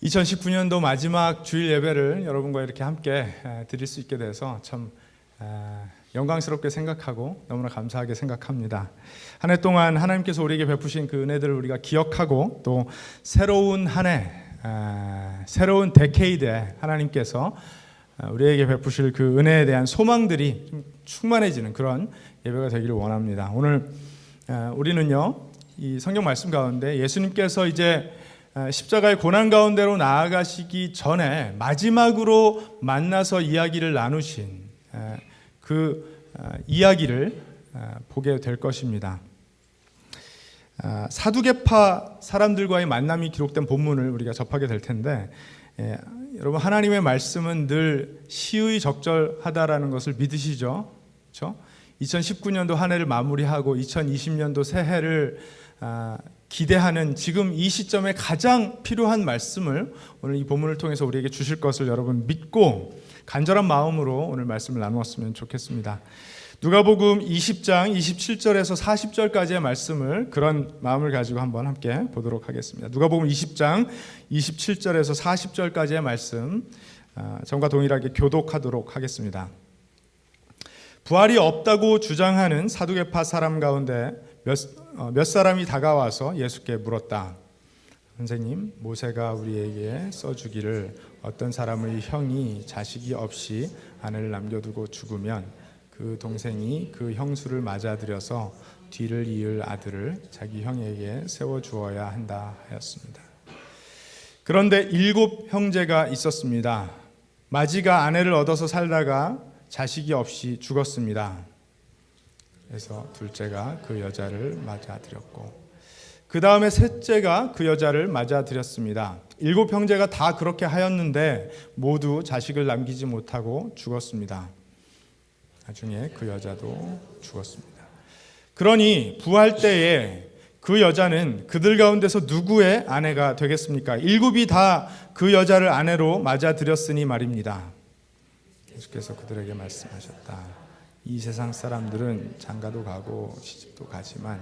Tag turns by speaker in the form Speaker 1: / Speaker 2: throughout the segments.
Speaker 1: 2019년도 마지막 주일 예배를 여러분과 이렇게 함께 드릴 수 있게 돼서 참 영광스럽게 생각하고 너무나 감사하게 생각합니다. 한 해 동안 하나님께서 우리에게 베푸신 그 은혜들을 우리가 기억하고 또 새로운 한 해, 새로운 데케이드에 하나님께서 우리에게 베푸실 그 은혜에 대한 소망들이 좀 충만해지는 그런 예배가 되기를 원합니다. 오늘 우리는요, 이 성경 말씀 가운데 예수님께서 이제 십자가의 고난 가운데로 나아가시기 전에 마지막으로 만나서 이야기를 나누신 그 이야기를 보게 될 것입니다. 사두개파 사람들과의 만남이 기록된 본문을 우리가 접하게 될 텐데, 여러분 하나님의 말씀은 늘 시의적절하다라는 것을 믿으시죠? 그렇죠? 2019년도 한 해를 마무리하고 2020년도 새해를 기대하는 지금 이 시점에 가장 필요한 말씀을 오늘 이 본문을 통해서 우리에게 주실 것을 여러분 믿고 간절한 마음으로 오늘 말씀을 나누었으면 좋겠습니다. 누가복음 20장 27절에서 40절까지의 말씀을 그런 마음을 가지고 한번 함께 보도록 하겠습니다. 누가복음 20장 27절에서 40절까지의 말씀 저와 동일하게 교독하도록 하겠습니다. 부활이 없다고 주장하는 사두개파 사람 가운데 몇 사람이 다가와서 예수께 물었다. 선생님, 모세가 우리에게 써주기를 어떤 사람의 형이 자식이 없이 아내를 남겨두고 죽으면 그 동생이 그 형수를 맞아들여서 뒤를 이을 아들을 자기 형에게 세워주어야 한다 하였습니다. 그런데 7 형제가 있었습니다. 마지가 아내를 얻어서 살다가 자식이 없이 죽었습니다. 그래서 둘째가 그 여자를 맞아들였고 그 다음에 셋째가 그 여자를 맞아들였습니다. 7 형제가 다 그렇게 하였는데 모두 자식을 남기지 못하고 죽었습니다. 나중에 그 여자도 죽었습니다. 그러니 부활 때에 그 여자는 그들 가운데서 누구의 아내가 되겠습니까? 7이 다 그 여자를 아내로 맞아들였으니 말입니다. 예수께서 그들에게 말씀하셨다. 이 세상 사람들은 장가도 가고 시집도 가지만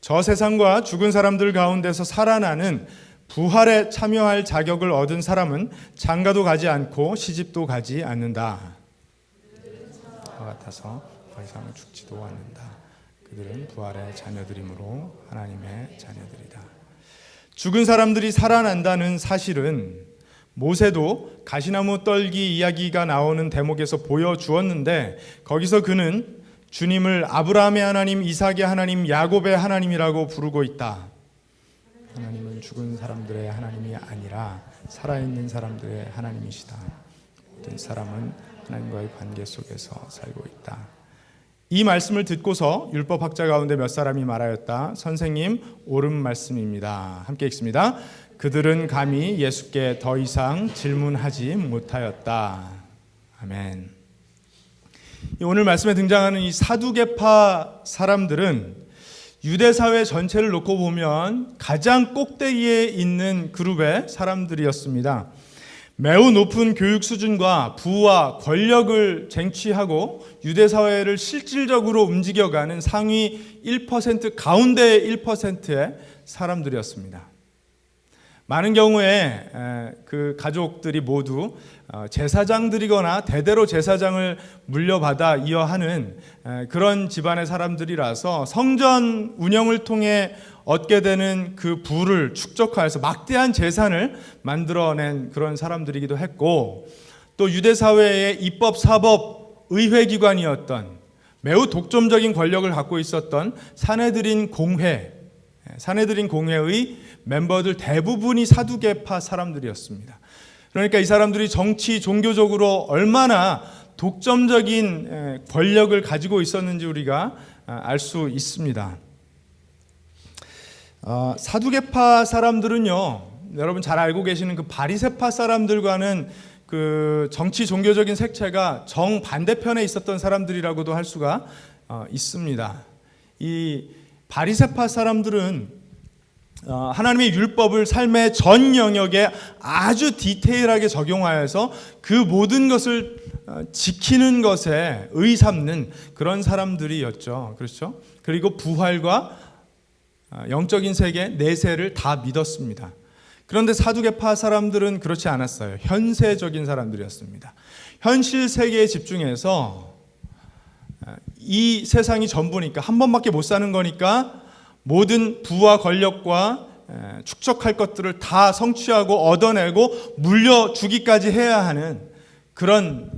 Speaker 1: 저 세상과 죽은 사람들 가운데서 살아나는 부활에 참여할 자격을 얻은 사람은 장가도 가지 않고 시집도 가지 않는다. 그와 같아서 더 이상 죽지도 않는다. 그들은 부활의 자녀들이므로 하나님의 자녀들이다. 죽은 사람들이 살아난다는 사실은 모세도 가시나무 떨기 이야기가 나오는 대목에서 보여주었는데 거기서 그는 주님을 아브라함의 하나님, 이삭의 하나님, 야곱의 하나님이라고 부르고 있다. 하나님은 죽은 사람들의 하나님이 아니라 살아있는 사람들의 하나님이시다. 모든 사람은 하나님과의 관계 속에서 살고 있다. 이 말씀을 듣고서 율법학자 가운데 몇 사람이 말하였다. 선생님, 옳은 말씀입니다. 함께 읽습니다. 그들은 감히 예수께 더 이상 질문하지 못하였다. 아멘. 오늘 말씀에 등장하는 이 사두개파 사람들은 유대사회 전체를 놓고 보면 가장 꼭대기에 있는 그룹의 사람들이었습니다. 매우 높은 교육 수준과 부와 권력을 쟁취하고 유대사회를 실질적으로 움직여가는 상위 1% 가운데 1%의 사람들이었습니다. 많은 경우에 그 가족들이 모두 제사장들이거나 대대로 제사장을 물려받아 이어하는 그런 집안의 사람들이라서 성전 운영을 통해 얻게 되는 그 부를 축적하여서 막대한 재산을 만들어낸 그런 사람들이기도 했고, 또 유대사회의 입법, 사법, 의회기관이었던 매우 독점적인 권력을 갖고 있었던 사내들인 공회의 멤버들 대부분이 사두개파 사람들이었습니다. 그러니까 이 사람들이 정치, 종교적으로 얼마나 독점적인 권력을 가지고 있었는지 우리가 알 수 있습니다. 사두개파 사람들은요, 여러분 잘 알고 계시는 그 바리새파 사람들과는 그 정치, 종교적인 색채가 정반대편에 있었던 사람들이라고도 할 수가 있습니다. 이 바리새파 사람들은 하나님의 율법을 삶의 전 영역에 아주 디테일하게 적용하여서 그 모든 것을 지키는 것에 의삼는 그런 사람들이었죠. 그렇죠? 그리고 부활과 영적인 세계, 내세를 다 믿었습니다. 그런데 사두개파 사람들은 그렇지 않았어요. 현세적인 사람들이었습니다. 현실 세계에 집중해서 이 세상이 전부니까, 한 번밖에 못 사는 거니까 모든 부와 권력과 축적할 것들을 다 성취하고 얻어내고 물려주기까지 해야 하는 그런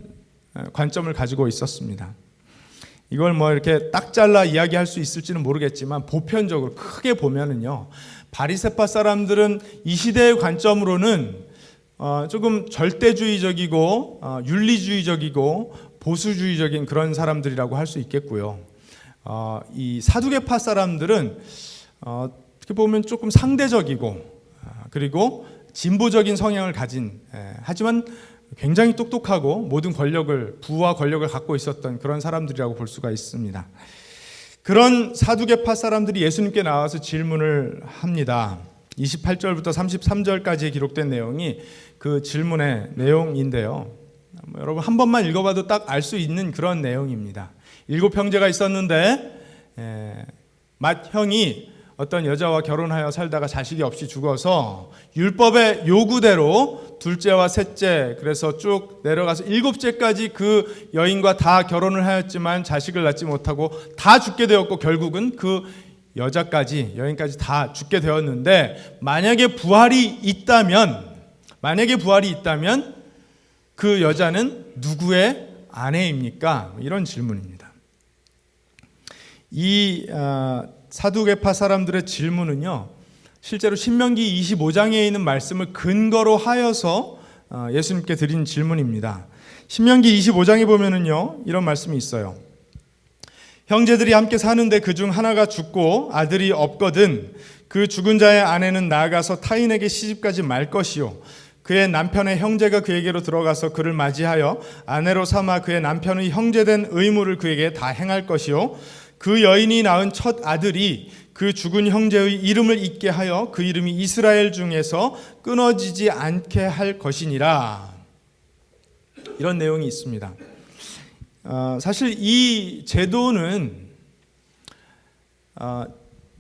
Speaker 1: 관점을 가지고 있었습니다. 이걸 뭐 이렇게 딱 잘라 이야기할 수 있을지는 모르겠지만 보편적으로 크게 보면은요, 바리새파 사람들은 이 시대의 관점으로는 조금 절대주의적이고 윤리주의적이고 보수주의적인 그런 사람들이라고 할 수 있겠고요. 이 사두개파 사람들은 어떻게 보면 조금 상대적이고 그리고 진보적인 성향을 가진, 하지만 굉장히 똑똑하고 모든 권력을, 부와 권력을 갖고 있었던 그런 사람들이라고 볼 수가 있습니다. 그런 사두개파 사람들이 예수님께 나와서 질문을 합니다. 28절부터 33절까지에 기록된 내용이 그 질문의 내용인데요. 여러분 한 번만 읽어봐도 딱 알 수 있는 그런 내용입니다. 7 형제가 있었는데 맏 형이 어떤 여자와 결혼하여 살다가 자식이 없이 죽어서 율법의 요구대로 둘째와 셋째, 그래서 쭉 내려가서 7째까지 그 여인과 다 결혼을 하였지만 자식을 낳지 못하고 다 죽게 되었고, 결국은 그 여인까지 다 죽게 되었는데, 만약에 부활이 있다면 그 여자는 누구의 아내입니까? 이런 질문입니다. 이 사두개파 사람들의 질문은요, 실제로 신명기 25장에 있는 말씀을 근거로 하여서 예수님께 드린 질문입니다. 신명기 25장에 보면은요, 이런 말씀이 있어요. 형제들이 함께 사는데 그중 하나가 죽고 아들이 없거든 그 죽은 자의 아내는 나아가서 타인에게 시집가지 말 것이요, 그의 남편의 형제가 그에게로 들어가서 그를 맞이하여 아내로 삼아 그의 남편의 형제된 의무를 그에게 다 행할 것이요, 그 여인이 낳은 첫 아들이 그 죽은 형제의 이름을 잊게 하여 그 이름이 이스라엘 중에서 끊어지지 않게 할 것이니라. 이런 내용이 있습니다. 사실 이 제도는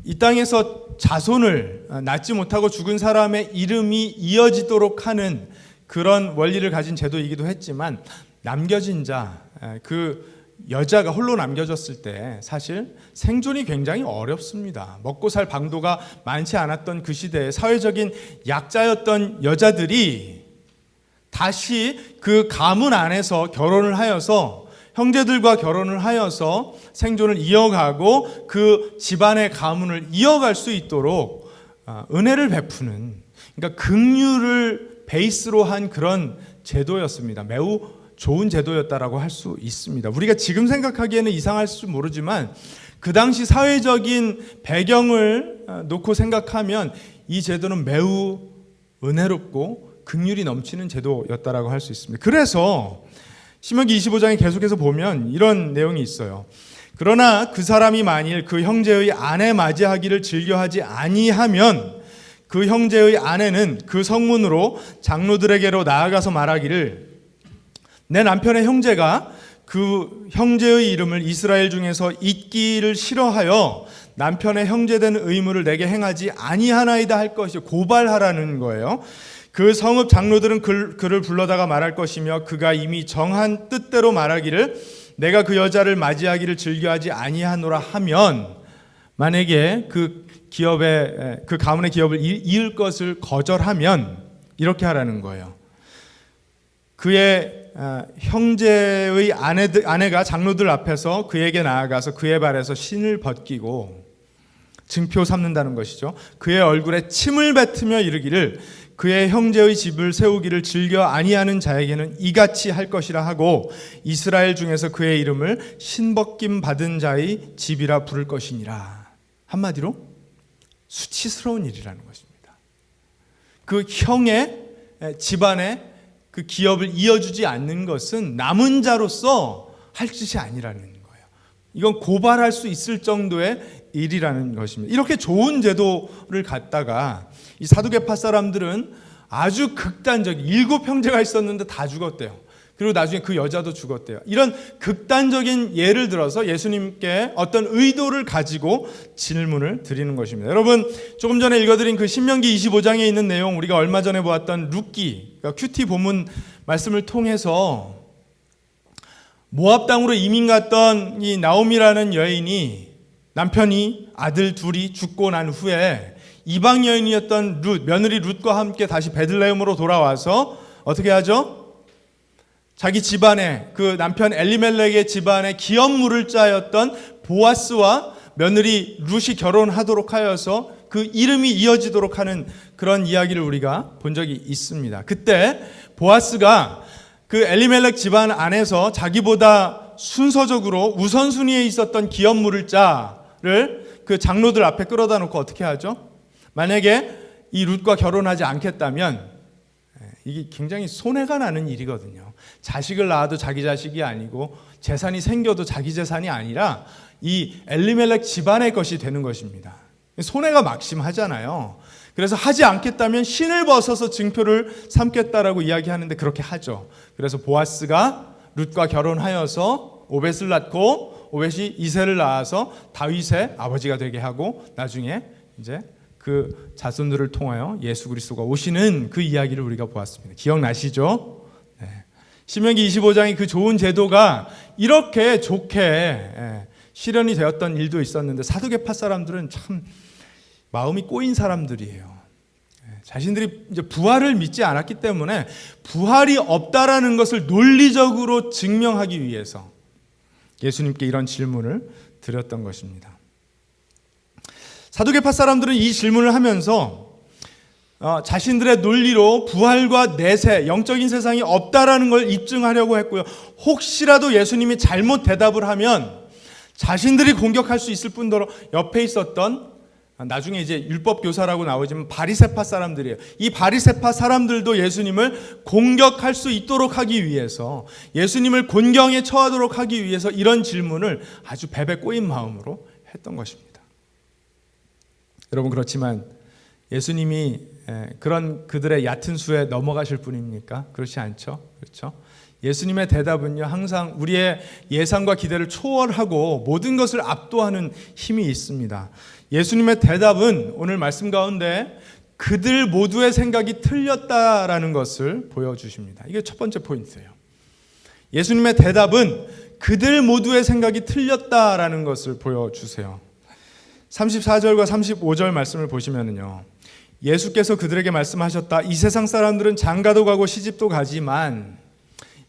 Speaker 1: 이 땅에서 자손을 낳지 못하고 죽은 사람의 이름이 이어지도록 하는 그런 원리를 가진 제도이기도 했지만, 남겨진 자, 그 여자가 홀로 남겨졌을 때 사실 생존이 굉장히 어렵습니다. 먹고 살 방도가 많지 않았던 그 시대에 사회적인 약자였던 여자들이 다시 그 가문 안에서 결혼을 하여서, 형제들과 결혼을 하여서 생존을 이어가고 그 집안의 가문을 이어갈 수 있도록 은혜를 베푸는, 그러니까 긍휼을 베이스로 한 그런 제도였습니다. 매우 좋은 제도였다라고 할 수 있습니다. 우리가 지금 생각하기에는 이상할지 모르지만 그 당시 사회적인 배경을 놓고 생각하면 이 제도는 매우 은혜롭고 긍휼이 넘치는 제도였다라고 할 수 있습니다. 그래서 신명기 25장에 계속해서 보면 이런 내용이 있어요. 그러나 그 사람이 만일 그 형제의 아내 맞이하기를 즐겨하지 아니하면 그 형제의 아내는 그 성문으로 장로들에게로 나아가서 말하기를, 내 남편의 형제가 그 형제의 이름을 이스라엘 중에서 잊기를 싫어하여 남편의 형제된 의무를 내게 행하지 아니하나이다 할 것이, 고발하라는 거예요. 그 성읍 장로들은 그를 불러다가 말할 것이며 그가 이미 정한 뜻대로 말하기를, 내가 그 여자를 맞이하기를 즐겨하지 아니하노라 하면, 만약에 그 가문의 기업을 이을 것을 거절하면 이렇게 하라는 거예요. 그의 형제의 아내가 장로들 앞에서 그에게 나아가서 그의 발에서 신을 벗기고 증표 삼는다는 것이죠. 그의 얼굴에 침을 뱉으며 이르기를, 그의 형제의 집을 세우기를 즐겨 아니하는 자에게는 이같이 할 것이라 하고 이스라엘 중에서 그의 이름을 신벗김 받은 자의 집이라 부를 것이니라. 한마디로 수치스러운 일이라는 것입니다. 그 형의 집안에 그 기업을 이어주지 않는 것은 남은 자로서 할 짓이 아니라는 거예요. 이건 고발할 수 있을 정도의 일이라는 것입니다. 이렇게 좋은 제도를 갖다가 이 사두개파 사람들은 아주 극단적인, 7 형제가 있었는데 다 죽었대요. 그리고 나중에 그 여자도 죽었대요. 이런 극단적인 예를 들어서 예수님께 어떤 의도를 가지고 질문을 드리는 것입니다. 여러분, 조금 전에 읽어드린 그 신명기 25장에 있는 내용, 우리가 얼마 전에 보았던 룻기, 그러니까 큐티 본문 말씀을 통해서 모압 땅으로 이민 갔던 이 나오미라는 여인이 남편이 아들 둘이 죽고 난 후에 이방 여인이었던 며느리 룻과 함께 다시 베들레헴으로 돌아와서 어떻게 하죠? 자기 집안에, 그 남편 엘리멜렉의 집안에 기업 물을 자였던 보아스와 며느리 룻이 결혼하도록 하여서 그 이름이 이어지도록 하는 그런 이야기를 우리가 본 적이 있습니다. 그때 보아스가 그 엘리멜렉 집안 안에서 자기보다 순서적으로 우선순위에 있었던 기업 물을 자를 그 장로들 앞에 끌어다 놓고 어떻게 하죠? 만약에 이 룻과 결혼하지 않겠다면 이게 굉장히 손해가 나는 일이거든요. 자식을 낳아도 자기 자식이 아니고 재산이 생겨도 자기 재산이 아니라 이 엘리멜렉 집안의 것이 되는 것입니다. 손해가 막심하잖아요. 그래서 하지 않겠다면 신을 벗어서 증표를 삼겠다라고 이야기하는데 그렇게 하죠. 그래서 보아스가 룻과 결혼하여서 오벳을 낳고 오벳이 이새를 낳아서 다윗의 아버지가 되게 하고 나중에 이제 그 자손들을 통하여 예수 그리스도가 오시는 그 이야기를 우리가 보았습니다. 기억나시죠? 네. 신명기 25장의 그 좋은 제도가 이렇게 좋게 실현이 되었던 일도 있었는데 사두개파 사람들은 참 마음이 꼬인 사람들이에요. 자신들이 이제 부활을 믿지 않았기 때문에 부활이 없다라는 것을 논리적으로 증명하기 위해서 예수님께 이런 질문을 드렸던 것입니다. 사두개파 사람들은 이 질문을 하면서 자신들의 논리로 부활과 내세, 영적인 세상이 없다라는 걸 입증하려고 했고요. 혹시라도 예수님이 잘못 대답을 하면 자신들이 공격할 수 있을 뿐더러 옆에 있었던 나중에 이제 율법 교사라고 나오지만 바리새파 사람들이에요. 이 바리새파 사람들도 예수님을 공격할 수 있도록 하기 위해서, 예수님을 곤경에 처하도록 하기 위해서 이런 질문을 아주 베베 꼬인 마음으로 했던 것입니다. 여러분, 그렇지만 예수님이 그런 그들의 얕은 수에 넘어가실 분입니까? 그렇지 않죠? 그렇죠? 예수님의 대답은요, 항상 우리의 예상과 기대를 초월하고 모든 것을 압도하는 힘이 있습니다. 예수님의 대답은 오늘 말씀 가운데 그들 모두의 생각이 틀렸다라는 것을 보여주십니다. 이게 첫 번째 포인트예요. 예수님의 대답은 그들 모두의 생각이 틀렸다라는 것을 보여주세요. 34절과 35절 말씀을 보시면은요, 예수께서 그들에게 말씀하셨다. 이 세상 사람들은 장가도 가고 시집도 가지만,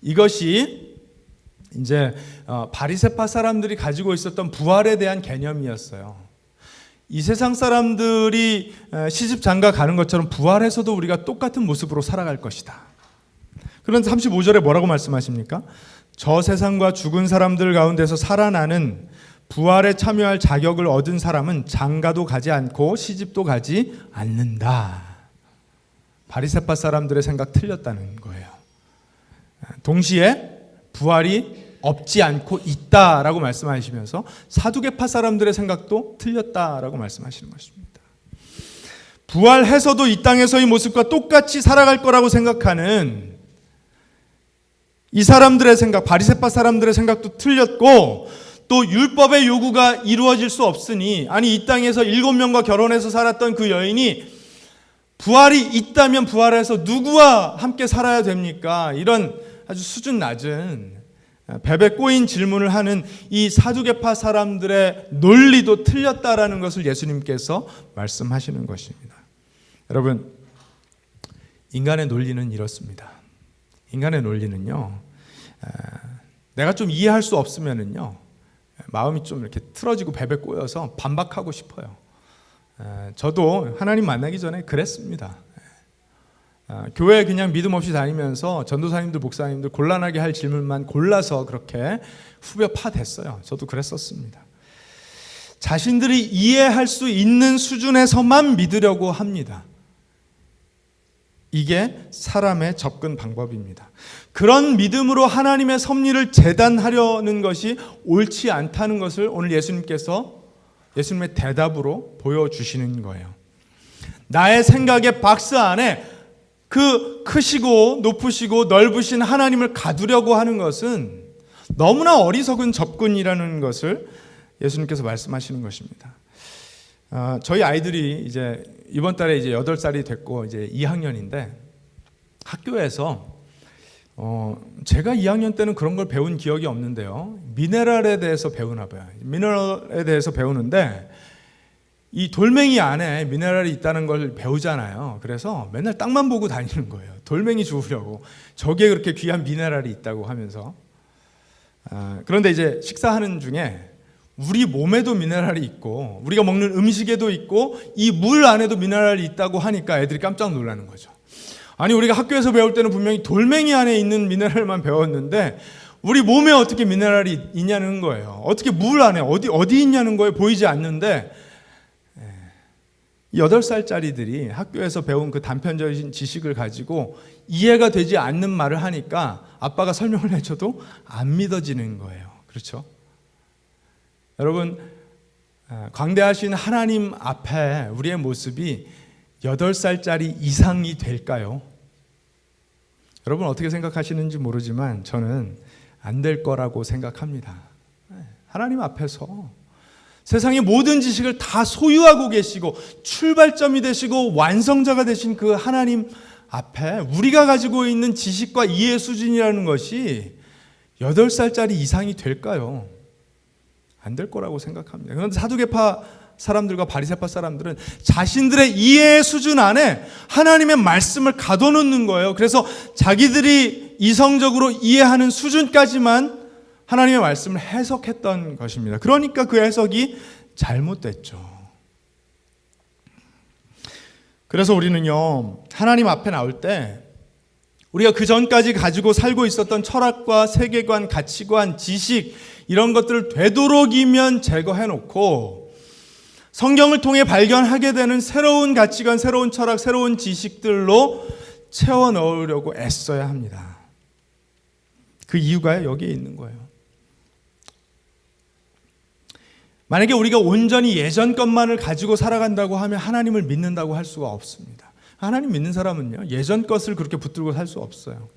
Speaker 1: 이것이 이제 바리새파 사람들이 가지고 있었던 부활에 대한 개념이었어요. 이 세상 사람들이 시집 장가 가는 것처럼 부활해서도 우리가 똑같은 모습으로 살아갈 것이다. 그런데 35절에 뭐라고 말씀하십니까? 저 세상과 죽은 사람들 가운데서 살아나는 부활에 참여할 자격을 얻은 사람은 장가도 가지 않고 시집도 가지 않는다. 바리새파 사람들의 생각 틀렸다는 거예요. 동시에 부활이 없지 않고 있다라고 말씀하시면서 사두개파 사람들의 생각도 틀렸다라고 말씀하시는 것입니다. 부활해서도 이 땅에서의 모습과 똑같이 살아갈 거라고 생각하는 이 사람들의 생각, 바리새파 사람들의 생각도 틀렸고, 또 율법의 요구가 이루어질 수 없으니, 아니 이 땅에서 7명과 결혼해서 살았던 그 여인이 부활이 있다면 부활해서 누구와 함께 살아야 됩니까? 이런 아주 수준 낮은 베베 꼬인 질문을 하는 이 사두개파 사람들의 논리도 틀렸다라는 것을 예수님께서 말씀하시는 것입니다. 여러분, 인간의 논리는 이렇습니다. 인간의 논리는요, 내가 좀 이해할 수 없으면은요, 마음이 좀 이렇게 틀어지고 베베 꼬여서 반박하고 싶어요. 저도 하나님 만나기 전에 그랬습니다. 교회 그냥 믿음 없이 다니면서 전도사님들, 목사님들 곤란하게 할 질문만 골라서 그렇게 후벼 파댔어요. 저도 그랬었습니다. 자신들이 이해할 수 있는 수준에서만 믿으려고 합니다. 이게 사람의 접근 방법입니다. 그런 믿음으로 하나님의 섭리를 재단하려는 것이 옳지 않다는 것을 오늘 예수님께서 예수님의 대답으로 보여주시는 거예요. 나의 생각의 박스 안에 그 크시고 높으시고 넓으신 하나님을 가두려고 하는 것은 너무나 어리석은 접근이라는 것을 예수님께서 말씀하시는 것입니다. 저희 아이들이 이제 이번 달에 이제 8살이 됐고 이제 2학년인데 학교에서 제가 2학년 때는 그런 걸 배운 기억이 없는데요. 미네랄에 대해서 배우나 봐요. 미네랄에 대해서 배우는데 이 돌멩이 안에 미네랄이 있다는 걸 배우잖아요. 그래서 맨날 땅만 보고 다니는 거예요. 돌멩이 주우려고. 저기에 그렇게 귀한 미네랄이 있다고 하면서. 그런데 이제 식사하는 중에 우리 몸에도 미네랄이 있고 우리가 먹는 음식에도 있고 이 물 안에도 미네랄이 있다고 하니까 애들이 깜짝 놀라는 거죠. 아니 우리가 학교에서 배울 때는 분명히 돌멩이 안에 있는 미네랄만 배웠는데 우리 몸에 어떻게 미네랄이 있냐는 거예요. 어떻게 물 안에 어디 있냐는 거예요. 보이지 않는데 8살짜리들이 학교에서 배운 그 단편적인 지식을 가지고 이해가 되지 않는 말을 하니까 아빠가 설명을 해줘도 안 믿어지는 거예요. 그렇죠? 여러분, 광대하신 하나님 앞에 우리의 모습이 8살짜리 이상이 될까요? 여러분 어떻게 생각하시는지 모르지만 저는 안 될 거라고 생각합니다. 하나님 앞에서 세상의 모든 지식을 다 소유하고 계시고 출발점이 되시고 완성자가 되신 그 하나님 앞에 우리가 가지고 있는 지식과 이해 수준이라는 것이 8살짜리 이상이 될까요? 안 될 거라고 생각합니다. 그런데 사두개파 사람들과 바리새파 사람들은 자신들의 이해 수준 안에 하나님의 말씀을 가둬놓는 거예요. 그래서 자기들이 이성적으로 이해하는 수준까지만 하나님의 말씀을 해석했던 것입니다. 그러니까 그 해석이 잘못됐죠. 그래서 우리는요, 하나님 앞에 나올 때 우리가 그 전까지 가지고 살고 있었던 철학과 세계관, 가치관, 지식 이런 것들을 되도록이면 제거해놓고 성경을 통해 발견하게 되는 새로운 가치관, 새로운 철학, 새로운 지식들로 채워 넣으려고 애써야 합니다. 그 이유가 여기에 있는 거예요. 만약에 우리가 온전히 예전 것만을 가지고 살아간다고 하면 하나님을 믿는다고 할 수가 없습니다. 하나님 믿는 사람은요, 예전 것을 그렇게 붙들고 살 수 없어요.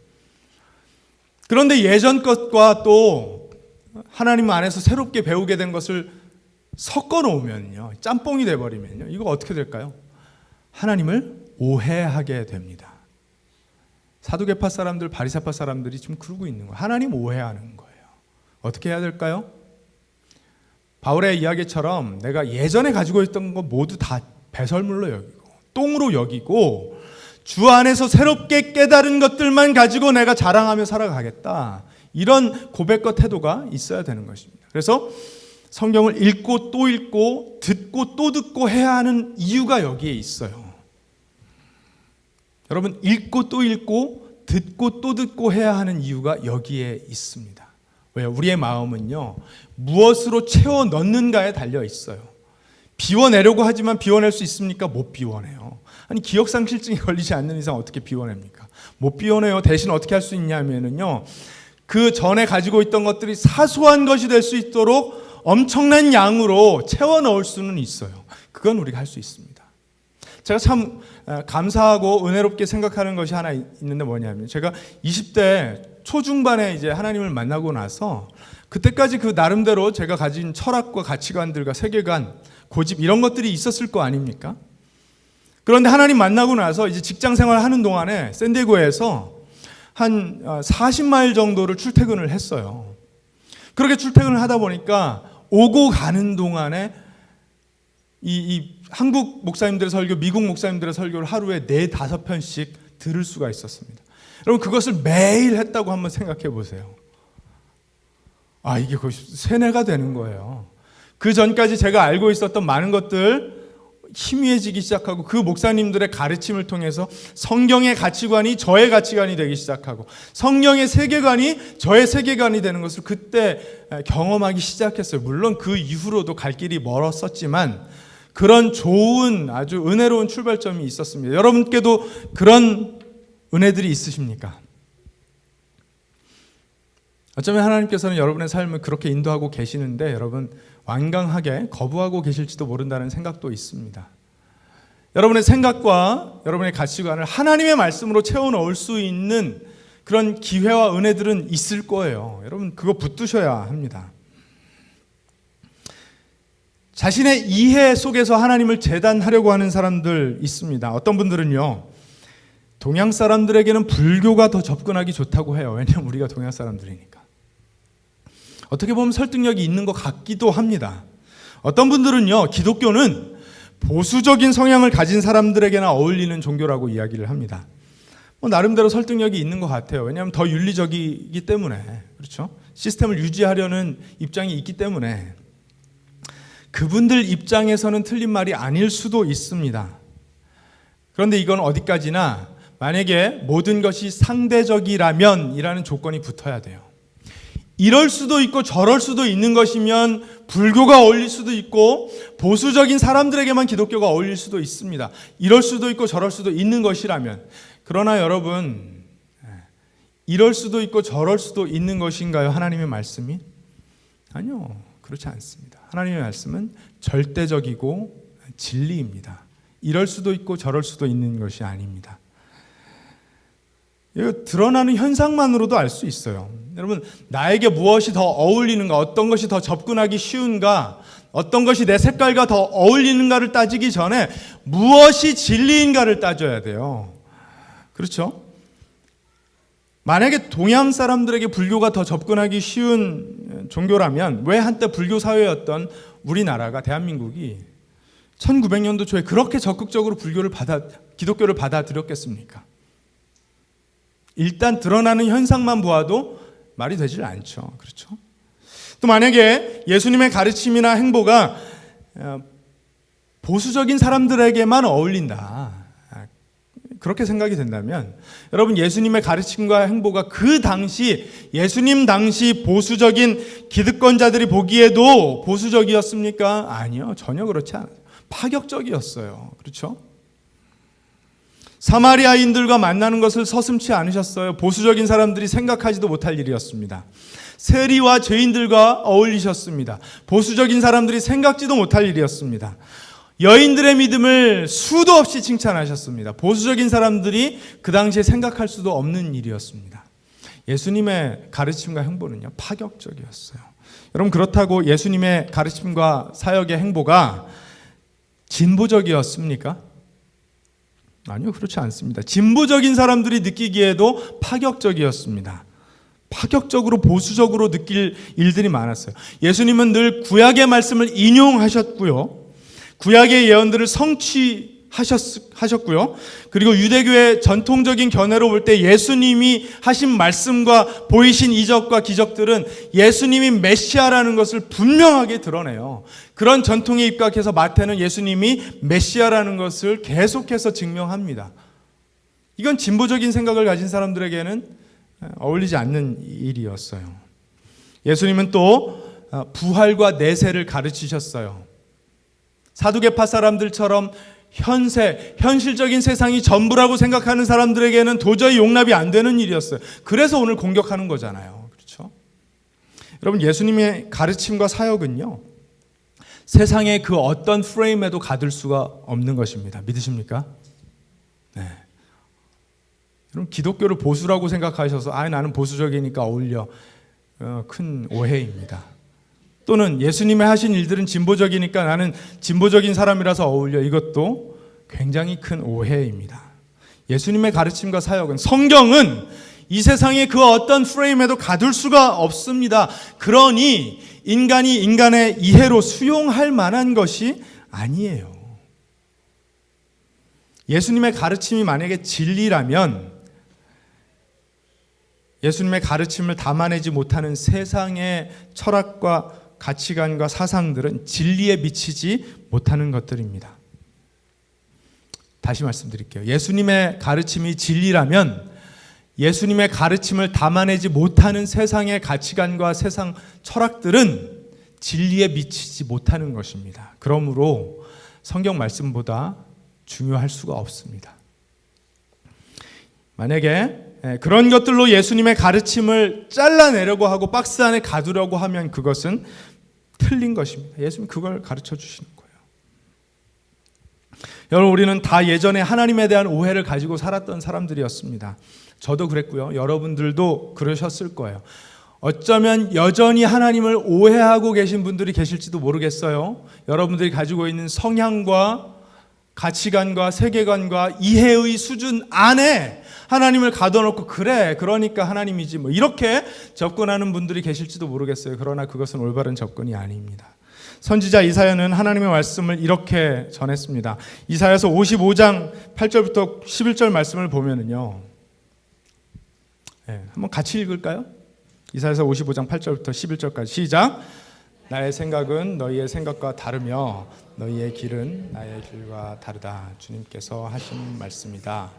Speaker 1: 그런데 예전 것과 또 하나님 안에서 새롭게 배우게 된 것을 섞어 놓으면요, 짬뽕이 돼버리면요, 이거 어떻게 될까요? 하나님을 오해하게 됩니다. 사두개파 사람들, 바리새파 사람들이 지금 그러고 있는 거예요. 하나님 오해하는 거예요. 어떻게 해야 될까요? 바울의 이야기처럼 내가 예전에 가지고 있던 거 모두 다 배설물로 여기고 똥으로 여기고 주 안에서 새롭게 깨달은 것들만 가지고 내가 자랑하며 살아가겠다. 이런 고백과 태도가 있어야 되는 것입니다. 그래서 성경을 읽고 또 읽고 듣고 또 듣고 해야 하는 이유가 여기에 있어요. 여러분, 읽고 또 읽고 듣고 또 듣고 해야 하는 이유가 여기에 있습니다. 왜요? 우리의 마음은요, 무엇으로 채워 넣는가에 달려 있어요. 비워내려고 하지만 비워낼 수 있습니까? 못 비워내요. 아니, 기억상실증이 걸리지 않는 이상 어떻게 비워냅니까? 못 비워내요. 대신 어떻게 할 수 있냐면요, 그 전에 가지고 있던 것들이 사소한 것이 될 수 있도록 엄청난 양으로 채워 넣을 수는 있어요. 그건 우리가 할 수 있습니다. 제가 참 감사하고 은혜롭게 생각하는 것이 하나 있는데 뭐냐면, 제가 20대 초중반에 이제 하나님을 만나고 나서 그때까지 그 나름대로 제가 가진 철학과 가치관들과 세계관, 고집 이런 것들이 있었을 거 아닙니까? 그런데 하나님 만나고 나서 이제 직장 생활 하는 동안에 샌디에고에서 한 40마일 정도를 출퇴근을 했어요. 그렇게 출퇴근을 하다 보니까 오고 가는 동안에 이 한국 목사님들의 설교, 미국 목사님들의 설교를 하루에 4-5편씩 들을 수가 있었습니다. 여러분, 그것을 매일 했다고 한번 생각해 보세요. 이게 거의 세뇌가 되는 거예요. 그 전까지 제가 알고 있었던 많은 것들 희미해지기 시작하고, 그 목사님들의 가르침을 통해서 성경의 가치관이 저의 가치관이 되기 시작하고, 성경의 세계관이 저의 세계관이 되는 것을 그때 경험하기 시작했어요. 물론 그 이후로도 갈 길이 멀었었지만 그런 좋은 아주 은혜로운 출발점이 있었습니다. 여러분께도 그런 은혜들이 있으십니까? 어쩌면 하나님께서는 여러분의 삶을 그렇게 인도하고 계시는데 여러분 완강하게 거부하고 계실지도 모른다는 생각도 있습니다. 여러분의 생각과 여러분의 가치관을 하나님의 말씀으로 채워 넣을 수 있는 그런 기회와 은혜들은 있을 거예요. 여러분 그거 붙드셔야 합니다. 자신의 이해 속에서 하나님을 재단하려고 하는 사람들 있습니다. 어떤 분들은요, 동양 사람들에게는 불교가 더 접근하기 좋다고 해요. 왜냐하면 우리가 동양 사람들이니까. 어떻게 보면 설득력이 있는 것 같기도 합니다. 어떤 분들은요, 기독교는 보수적인 성향을 가진 사람들에게나 어울리는 종교라고 이야기를 합니다. 나름대로 설득력이 있는 것 같아요. 왜냐하면 더 윤리적이기 때문에, 그렇죠? 시스템을 유지하려는 입장이 있기 때문에. 그분들 입장에서는 틀린 말이 아닐 수도 있습니다. 그런데 이건 어디까지나 만약에 모든 것이 상대적이라면 이라는 조건이 붙어야 돼요. 이럴 수도 있고 저럴 수도 있는 것이면 불교가 어울릴 수도 있고 보수적인 사람들에게만 기독교가 어울릴 수도 있습니다. 이럴 수도 있고 저럴 수도 있는 것이라면. 그러나 여러분, 이럴 수도 있고 저럴 수도 있는 것인가요? 하나님의 말씀이? 아니요, 그렇지 않습니다. 하나님의 말씀은 절대적이고 진리입니다. 이럴 수도 있고 저럴 수도 있는 것이 아닙니다. 이거 드러나는 현상만으로도 알 수 있어요. 여러분, 나에게 무엇이 더 어울리는가, 어떤 것이 더 접근하기 쉬운가, 어떤 것이 내 색깔과 더 어울리는가를 따지기 전에 무엇이 진리인가를 따져야 돼요. 그렇죠? 만약에 동양 사람들에게 불교가 더 접근하기 쉬운 종교라면 왜 한때 불교 사회였던 우리나라가, 대한민국이 1900년도 초에 그렇게 적극적으로 기독교를 받아들였겠습니까? 일단 드러나는 현상만 보아도 말이 되질 않죠. 그렇죠? 또 만약에 예수님의 가르침이나 행보가 보수적인 사람들에게만 어울린다, 그렇게 생각이 된다면 여러분, 예수님의 가르침과 행보가 그 당시, 예수님 당시 보수적인 기득권자들이 보기에도 보수적이었습니까? 아니요, 전혀 그렇지 않아요. 파격적이었어요. 그렇죠? 사마리아인들과 만나는 것을 서슴지 않으셨어요. 보수적인 사람들이 생각하지도 못할 일이었습니다. 세리와 죄인들과 어울리셨습니다. 보수적인 사람들이 생각지도 못할 일이었습니다. 여인들의 믿음을 수도 없이 칭찬하셨습니다. 보수적인 사람들이 그 당시에 생각할 수도 없는 일이었습니다. 예수님의 가르침과 행보는요, 파격적이었어요. 여러분, 그렇다고 예수님의 가르침과 사역의 행보가 진보적이었습니까? 아니요, 그렇지 않습니다. 진보적인 사람들이 느끼기에도 파격적이었습니다. 파격적으로 보수적으로 느낄 일들이 많았어요. 예수님은 늘 구약의 말씀을 인용하셨고요, 구약의 예언들을 성취하셨고요, 그리고 유대교의 전통적인 견해로 볼 때 예수님이 하신 말씀과 보이신 이적과 기적들은 예수님이 메시아라는 것을 분명하게 드러내요. 그런 전통에 입각해서 마태는 예수님이 메시아라는 것을 계속해서 증명합니다. 이건 진보적인 생각을 가진 사람들에게는 어울리지 않는 일이었어요. 예수님은 또 부활과 내세를 가르치셨어요. 사두개파 사람들처럼 현실적인 세상이 전부라고 생각하는 사람들에게는 도저히 용납이 안 되는 일이었어요. 그래서 오늘 공격하는 거잖아요. 그렇죠? 여러분, 예수님의 가르침과 사역은요, 세상의 그 어떤 프레임에도 가둘 수가 없는 것입니다. 믿으십니까? 네. 여러분, 기독교를 보수라고 생각하셔서 나는 보수적이니까 어울려, 큰 오해입니다. 또는 예수님의 하신 일들은 진보적이니까 나는 진보적인 사람이라서 어울려, 이것도 굉장히 큰 오해입니다. 예수님의 가르침과 사역은, 성경은 이 세상의 그 어떤 프레임에도 가둘 수가 없습니다. 그러니 인간이 인간의 이해로 수용할 만한 것이 아니에요. 예수님의 가르침이 만약에 진리라면 예수님의 가르침을 담아내지 못하는 세상의 철학과 가치관과 사상들은 진리에 미치지 못하는 것들입니다. 다시 말씀드릴게요. 예수님의 가르침이 진리라면 예수님의 가르침을 담아내지 못하는 세상의 가치관과 세상 철학들은 진리에 미치지 못하는 것입니다. 그러므로 성경 말씀보다 중요할 수가 없습니다. 만약에 그런 것들로 예수님의 가르침을 잘라내려고 하고 박스 안에 가두려고 하면 그것은 틀린 것입니다. 예수님 그걸 가르쳐 주시는 거예요. 여러분, 우리는 다 예전에 하나님에 대한 오해를 가지고 살았던 사람들이었습니다. 저도 그랬고요. 여러분들도 그러셨을 거예요. 어쩌면 여전히 하나님을 오해하고 계신 분들이 계실지도 모르겠어요. 여러분들이 가지고 있는 성향과 가치관과 세계관과 이해의 수준 안에 하나님을 가둬놓고 그래, 그러니까 하나님이지 뭐 이렇게 접근하는 분들이 계실지도 모르겠어요. 그러나 그것은 올바른 접근이 아닙니다. 선지자 이사야는 하나님의 말씀을 이렇게 전했습니다. 이사야서 55장 8절부터 11절 말씀을 보면은요, 한번 같이 읽을까요? 이사야서 55장 8절부터 11절까지 시작. 나의 생각은 너희의 생각과 다르며 너희의 길은 나의 길과 다르다. 주님께서 하신 말씀이다.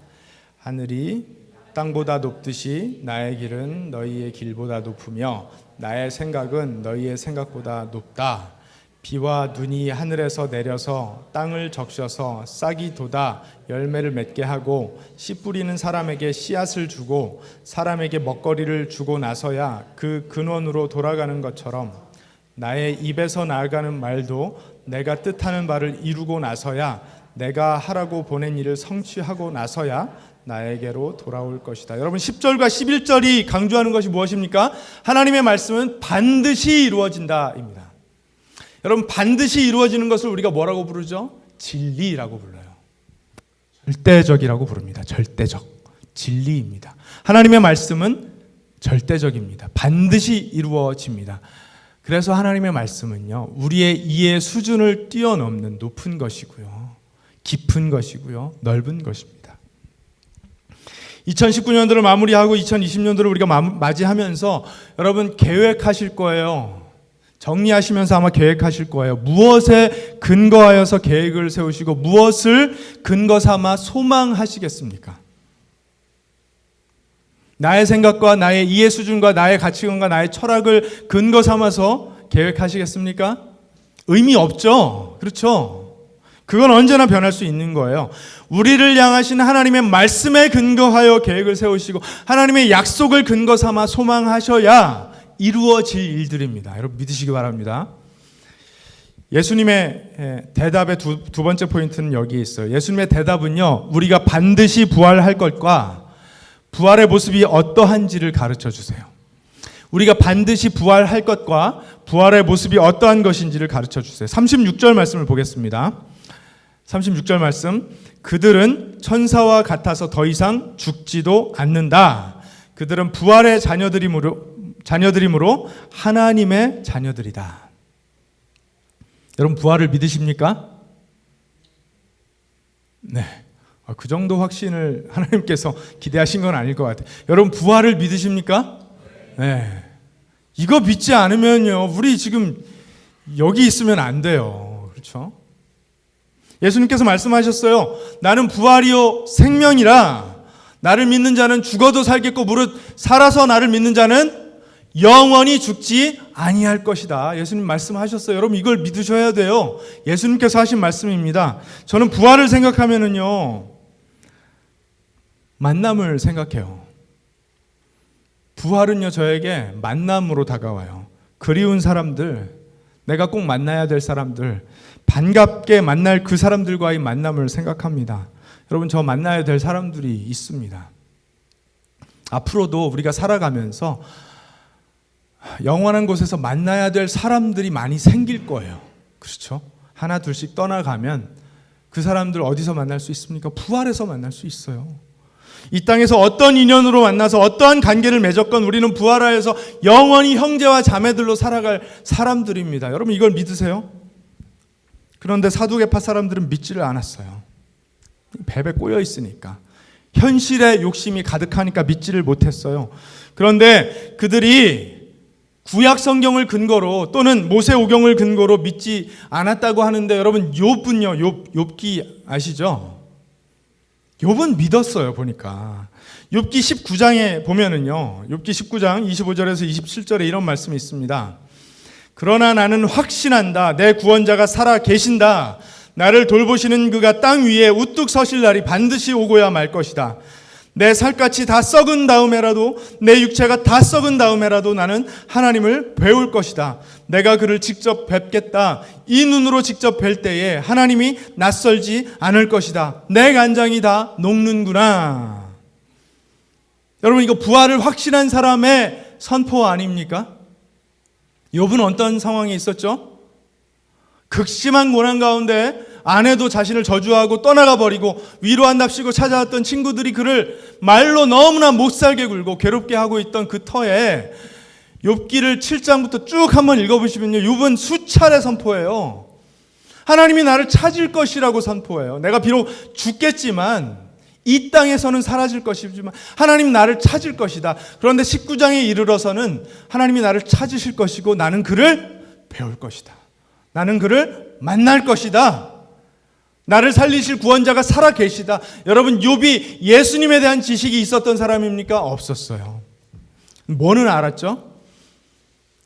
Speaker 1: 하늘이 땅보다 높듯이 나의 길은 너희의 길보다 높으며 나의 생각은 너희의 생각보다 높다. 비와 눈이 하늘에서 내려서 땅을 적셔서 싹이 돋아 열매를 맺게 하고 씨 뿌리는 사람에게 씨앗을 주고 사람에게 먹거리를 주고 나서야 그 근원으로 돌아가는 것처럼 나의 입에서 나아가는 말도 내가 뜻하는 바를 이루고 나서야 내가 하라고 보낸 일을 성취하고 나서야 나에게로 돌아올 것이다. 여러분, 10절과 11절이 강조하는 것이 무엇입니까? 하나님의 말씀은 반드시 이루어진다입니다. 여러분, 반드시 이루어지는 것을 우리가 뭐라고 부르죠? 진리라고 불러요. 절대적이라고 부릅니다. 절대적. 진리입니다. 하나님의 말씀은 절대적입니다. 반드시 이루어집니다. 그래서 하나님의 말씀은요, 우리의 이해 수준을 뛰어넘는 높은 것이고요, 깊은 것이고요, 넓은 것입니다. 2019년도를 마무리하고 2020년도를 우리가 맞이하면서 여러분 계획하실 거예요. 정리하시면서 아마 계획하실 거예요. 무엇에 근거하여서 계획을 세우시고 무엇을 근거 삼아 소망하시겠습니까? 나의 생각과 나의 이해 수준과 나의 가치관과 나의 철학을 근거 삼아서 계획하시겠습니까? 의미 없죠. 그렇죠? 그건 언제나 변할 수 있는 거예요. 우리를 향하신 하나님의 말씀에 근거하여 계획을 세우시고 하나님의 약속을 근거 삼아 소망하셔야 이루어질 일들입니다. 여러분 믿으시기 바랍니다. 예수님의 대답의 두 번째 포인트는 여기에 있어요. 예수님의 대답은요, 우리가 반드시 부활할 것과 부활의 모습이 어떠한지를 가르쳐 주세요. 우리가 반드시 부활할 것과 부활의 모습이 어떠한 것인지를 가르쳐 주세요. 36절 말씀을 보겠습니다. 36절 말씀. 그들은 천사와 같아서 더 이상 죽지도 않는다. 그들은 부활의 자녀들이므로 하나님의 자녀들이다. 여러분 부활을 믿으십니까? 네. 그 정도 확신을 하나님께서 기대하신 건 아닐 것 같아요. 여러분 부활을 믿으십니까? 네. 이거 믿지 않으면요, 우리 지금 여기 있으면 안 돼요. 그렇죠? 예수님께서 말씀하셨어요. 나는 부활이요 생명이라 나를 믿는 자는 죽어도 살겠고 무릇 살아서 나를 믿는 자는 영원히 죽지 아니할 것이다. 예수님 말씀하셨어요. 여러분 이걸 믿으셔야 돼요. 예수님께서 하신 말씀입니다. 저는 부활을 생각하면은요, 만남을 생각해요. 부활은요, 저에게 만남으로 다가와요. 그리운 사람들, 내가 꼭 만나야 될 사람들, 반갑게 만날 그 사람들과의 만남을 생각합니다. 여러분 저 만나야 될 사람들이 있습니다. 앞으로도 우리가 살아가면서 영원한 곳에서 만나야 될 사람들이 많이 생길 거예요. 그렇죠? 하나 둘씩 떠나가면 그 사람들 어디서 만날 수 있습니까? 부활해서 만날 수 있어요. 이 땅에서 어떤 인연으로 만나서 어떠한 관계를 맺었건 우리는 부활하여서 영원히 형제와 자매들로 살아갈 사람들입니다. 여러분 이걸 믿으세요? 그런데 사두개파 사람들은 믿지를 않았어요. 뱀에 꼬여 있으니까, 현실의 욕심이 가득하니까 믿지를 못했어요. 그런데 그들이 구약 성경을 근거로 또는 모세오경을 근거로 믿지 않았다고 하는데, 여러분 욥은요, 욥기 아시죠? 욥은 믿었어요. 보니까 욥기 19장에 보면은요, 욥기 19장 25절에서 27절에 이런 말씀이 있습니다. 그러나 나는 확신한다. 내 구원자가 살아 계신다. 나를 돌보시는 그가 땅 위에 우뚝 서실 날이 반드시 오고야 말 것이다. 내 살갗이 다 썩은 다음에라도, 내 육체가 다 썩은 다음에라도 나는 하나님을 배울 것이다. 내가 그를 직접 뵙겠다. 이 눈으로 직접 뵐 때에 하나님이 낯설지 않을 것이다. 내 간장이 다 녹는구나. 여러분, 이거 부활을 확신한 사람의 선포 아닙니까? 욥은 어떤 상황에 있었죠? 극심한 고난 가운데 아내도 자신을 저주하고 떠나가 버리고 위로한답시고 찾아왔던 친구들이 그를 말로 너무나 못살게 굴고 괴롭게 하고 있던 그 터에 욥기를 7장부터 쭉 한번 읽어보시면요, 욥은 수차례 선포해요. 하나님이 나를 찾을 것이라고 선포해요. 내가 비록 죽겠지만 이 땅에서는 사라질 것이지만 하나님 나를 찾을 것이다. 그런데 19장에 이르러서는 하나님이 나를 찾으실 것이고 나는 그를 배울 것이다. 나는 그를 만날 것이다. 나를 살리실 구원자가 살아 계시다. 여러분, 욥이 예수님에 대한 지식이 있었던 사람입니까? 없었어요. 뭐는 알았죠?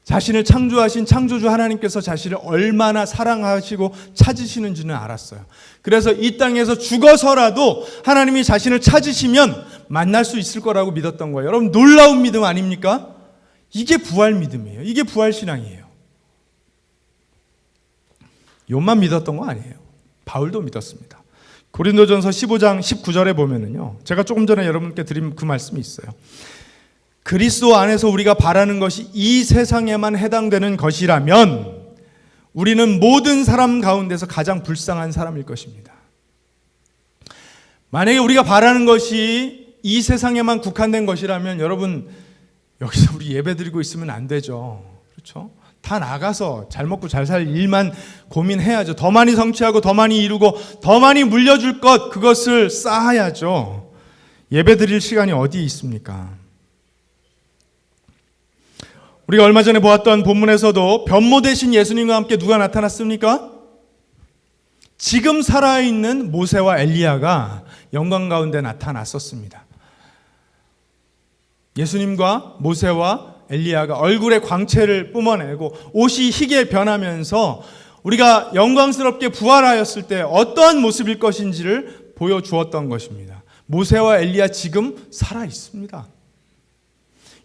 Speaker 1: 자신을 창조하신 창조주 하나님께서 자신을 얼마나 사랑하시고 찾으시는지는 알았어요. 그래서 이 땅에서 죽어서라도 하나님이 자신을 찾으시면 만날 수 있을 거라고 믿었던 거예요. 여러분, 놀라운 믿음 아닙니까? 이게 부활 믿음이에요. 이게 부활 신앙이에요. 욥만 믿었던 거 아니에요. 바울도 믿었습니다. 고린도전서 15장 19절에 보면은요, 제가 조금 전에 여러분께 드린 그 말씀이 있어요. 그리스도 안에서 우리가 바라는 것이 이 세상에만 해당되는 것이라면 우리는 모든 사람 가운데서 가장 불쌍한 사람일 것입니다. 만약에 우리가 바라는 것이 이 세상에만 국한된 것이라면 여러분, 여기서 우리 예배드리고 있으면 안 되죠. 그렇죠? 다 나가서 잘 먹고 잘 살 일만 고민해야죠. 더 많이 성취하고 더 많이 이루고 더 많이 물려줄 것, 그것을 쌓아야죠. 예배드릴 시간이 어디 있습니까? 우리가 얼마 전에 보았던 본문에서도 변모 되신 예수님과 함께 누가 나타났습니까? 지금 살아있는 모세와 엘리야가 영광 가운데 나타났었습니다. 예수님과 모세와 엘리야가 얼굴에 광채를 뿜어내고 옷이 희게 변하면서 우리가 영광스럽게 부활하였을 때 어떠한 모습일 것인지를 보여주었던 것입니다. 모세와 엘리야 지금 살아 있습니다.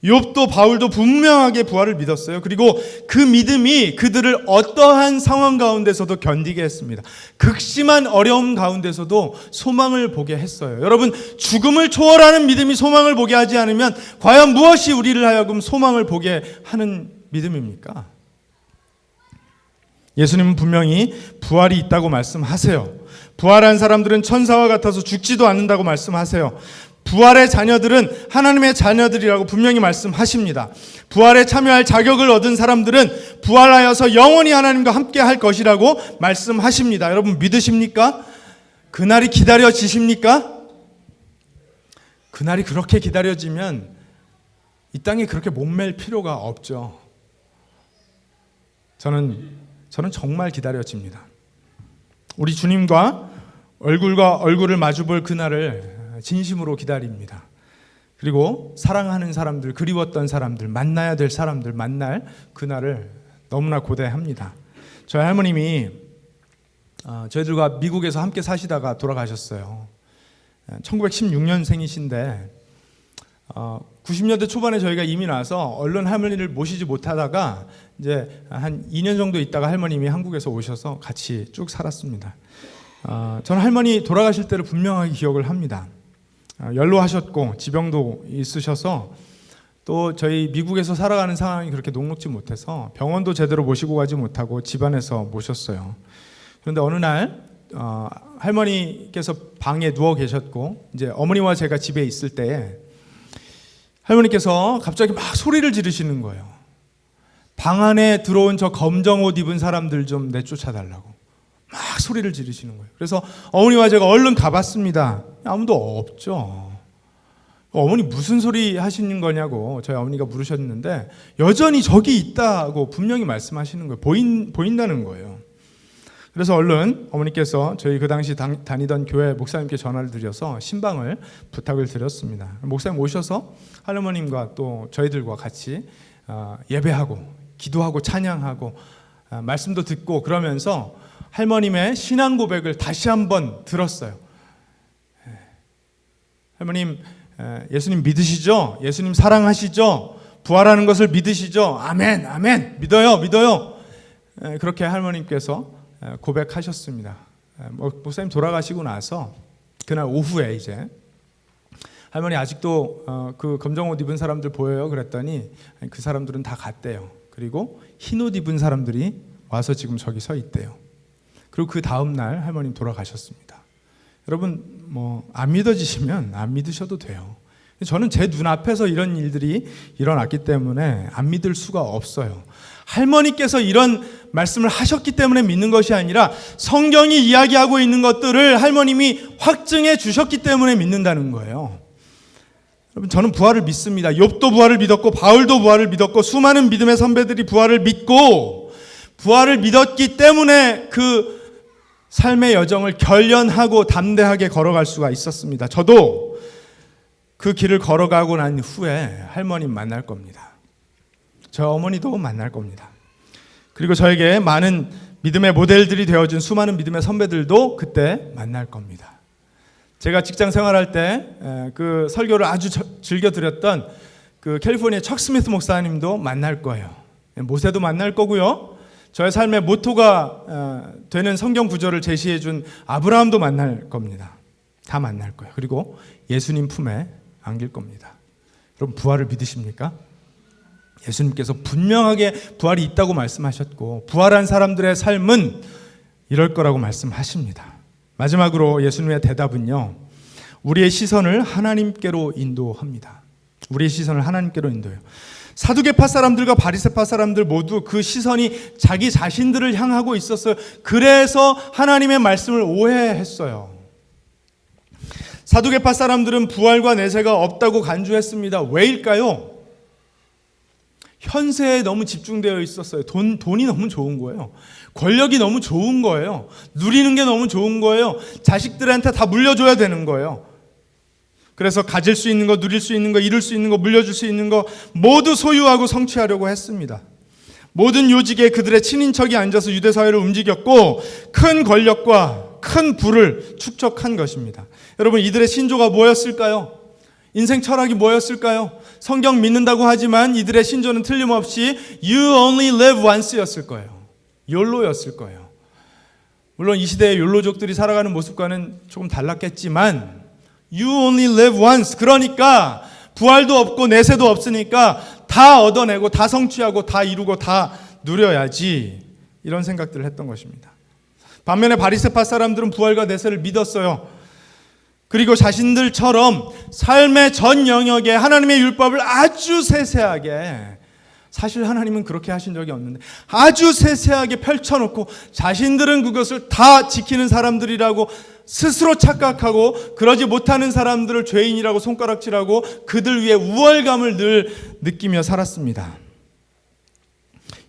Speaker 1: 욥도 바울도 분명하게 부활을 믿었어요. 그리고 그 믿음이 그들을 어떠한 상황 가운데서도 견디게 했습니다. 극심한 어려움 가운데서도 소망을 보게 했어요. 여러분, 죽음을 초월하는 믿음이 소망을 보게 하지 않으면 과연 무엇이 우리를 하여금 소망을 보게 하는 믿음입니까? 예수님은 분명히 부활이 있다고 말씀하세요. 부활한 사람들은 천사와 같아서 죽지도 않는다고 말씀하세요. 부활의 자녀들은 하나님의 자녀들이라고 분명히 말씀하십니다. 부활에 참여할 자격을 얻은 사람들은 부활하여서 영원히 하나님과 함께 할 것이라고 말씀하십니다. 여러분, 믿으십니까? 그날이 기다려지십니까? 그날이 그렇게 기다려지면 이 땅에 그렇게 목맬 필요가 없죠. 저는 정말 기다려집니다. 우리 주님과 얼굴과 얼굴을 마주볼 그날을 진심으로 기다립니다. 그리고 사랑하는 사람들, 그리웠던 사람들, 만나야 될 사람들 만날 그날을 너무나 고대합니다. 저희 할머님이 저희들과 미국에서 함께 사시다가 돌아가셨어요. 1916년생이신데 90년대 초반에 저희가 이민 와서 얼른 할머니를 모시지 못하다가 이제 한 2년 정도 있다가 할머님이 한국에서 오셔서 같이 쭉 살았습니다. 저는 할머니 돌아가실 때를 분명하게 기억을 합니다. 연로하셨고 지병도 있으셔서 또 저희 미국에서 살아가는 상황이 그렇게 녹록지 못해서 병원도 제대로 모시고 가지 못하고 집안에서 모셨어요. 그런데 어느 날 할머니께서 방에 누워 계셨고 이제 어머니와 제가 집에 있을 때 할머니께서 갑자기 막 소리를 지르시는 거예요. 방 안에 들어온 저 검정 옷 입은 사람들 좀 내쫓아달라고 막 소리를 지르시는 거예요. 그래서 어머니와 제가 얼른 가봤습니다. 아무도 없죠. 어머니 무슨 소리 하시는 거냐고 저희 어머니가 물으셨는데 여전히 저기 있다고 분명히 말씀하시는 거예요. 보인다는 거예요. 그래서 얼른 어머니께서 저희 그 당시 다니던 교회 목사님께 전화를 드려서 신방을 부탁을 드렸습니다. 목사님 오셔서 할머님과 또 저희들과 같이 예배하고 기도하고 찬양하고 말씀도 듣고 그러면서 할머님의 신앙 고백을 다시 한번 들었어요. 할머님, 예수님 믿으시죠? 예수님 사랑하시죠? 부활하는 것을 믿으시죠? 아멘, 아멘, 믿어요, 믿어요. 그렇게 할머님께서 고백하셨습니다. 목사님 돌아가시고 나서 그날 오후에 이제 할머니 아직도 그 검정 옷 입은 사람들 보여요? 그랬더니 그 사람들은 다 갔대요. 그리고 흰 옷 입은 사람들이 와서 지금 저기 서 있대요. 그리고 그 다음 날 할머님 돌아가셨습니다. 여러분 안 믿어지시면 안 믿으셔도 돼요. 저는 제 눈앞에서 이런 일들이 일어났기 때문에 안 믿을 수가 없어요. 할머니께서 이런 말씀을 하셨기 때문에 믿는 것이 아니라 성경이 이야기하고 있는 것들을 할머님이 확증해 주셨기 때문에 믿는다는 거예요. 여러분, 저는 부활을 믿습니다. 욥도 부활을 믿었고 바울도 부활을 믿었고 수많은 믿음의 선배들이 부활을 믿고 부활을 믿었기 때문에 그 삶의 여정을 결연하고 담대하게 걸어갈 수가 있었습니다. 저도 그 길을 걸어가고 난 후에 할머님 만날 겁니다. 저 어머니도 만날 겁니다. 그리고 저에게 많은 믿음의 모델들이 되어준 수많은 믿음의 선배들도 그때 만날 겁니다. 제가 직장 생활할 때 그 설교를 아주 즐겨 드렸던 그 캘리포니아 척 스미스 목사님도 만날 거예요. 모세도 만날 거고요. 저의 삶의 모토가 되는 성경 구절을 제시해 준 아브라함도 만날 겁니다. 다 만날 거예요. 그리고 예수님 품에 안길 겁니다. 여러분, 부활을 믿으십니까? 예수님께서 분명하게 부활이 있다고 말씀하셨고 부활한 사람들의 삶은 이럴 거라고 말씀하십니다. 마지막으로 예수님의 대답은요, 우리의 시선을 하나님께로 인도합니다. 우리의 시선을 하나님께로 인도해요. 사두개파 사람들과 바리새파 사람들 모두 그 시선이 자기 자신들을 향하고 있었어요. 그래서 하나님의 말씀을 오해했어요. 사두개파 사람들은 부활과 내세가 없다고 간주했습니다. 왜일까요? 현세에 너무 집중되어 있었어요. 돈이 너무 좋은 거예요. 권력이 너무 좋은 거예요. 누리는 게 너무 좋은 거예요. 자식들한테 다 물려줘야 되는 거예요. 그래서 가질 수 있는 거, 누릴 수 있는 거, 이룰 수 있는 거, 물려줄 수 있는 거 모두 소유하고 성취하려고 했습니다. 모든 요직에 그들의 친인척이 앉아서 유대 사회를 움직였고 큰 권력과 큰 부를 축적한 것입니다. 여러분, 이들의 신조가 뭐였을까요? 인생 철학이 뭐였을까요? 성경 믿는다고 하지만 이들의 신조는 틀림없이 You only live once였을 거예요. 욜로였을 거예요. 물론 이 시대의 욜로족들이 살아가는 모습과는 조금 달랐겠지만 You only live once. 그러니까 부활도 없고 내세도 없으니까 다 얻어내고 다 성취하고 다 이루고 다 누려야지, 이런 생각들을 했던 것입니다. 반면에 바리새파 사람들은 부활과 내세를 믿었어요. 그리고 자신들처럼 삶의 전 영역에 하나님의 율법을 아주 세세하게, 사실 하나님은 그렇게 하신 적이 없는데 아주 세세하게 펼쳐놓고 자신들은 그것을 다 지키는 사람들이라고 스스로 착각하고 그러지 못하는 사람들을 죄인이라고 손가락질하고 그들 위에 우월감을 늘 느끼며 살았습니다.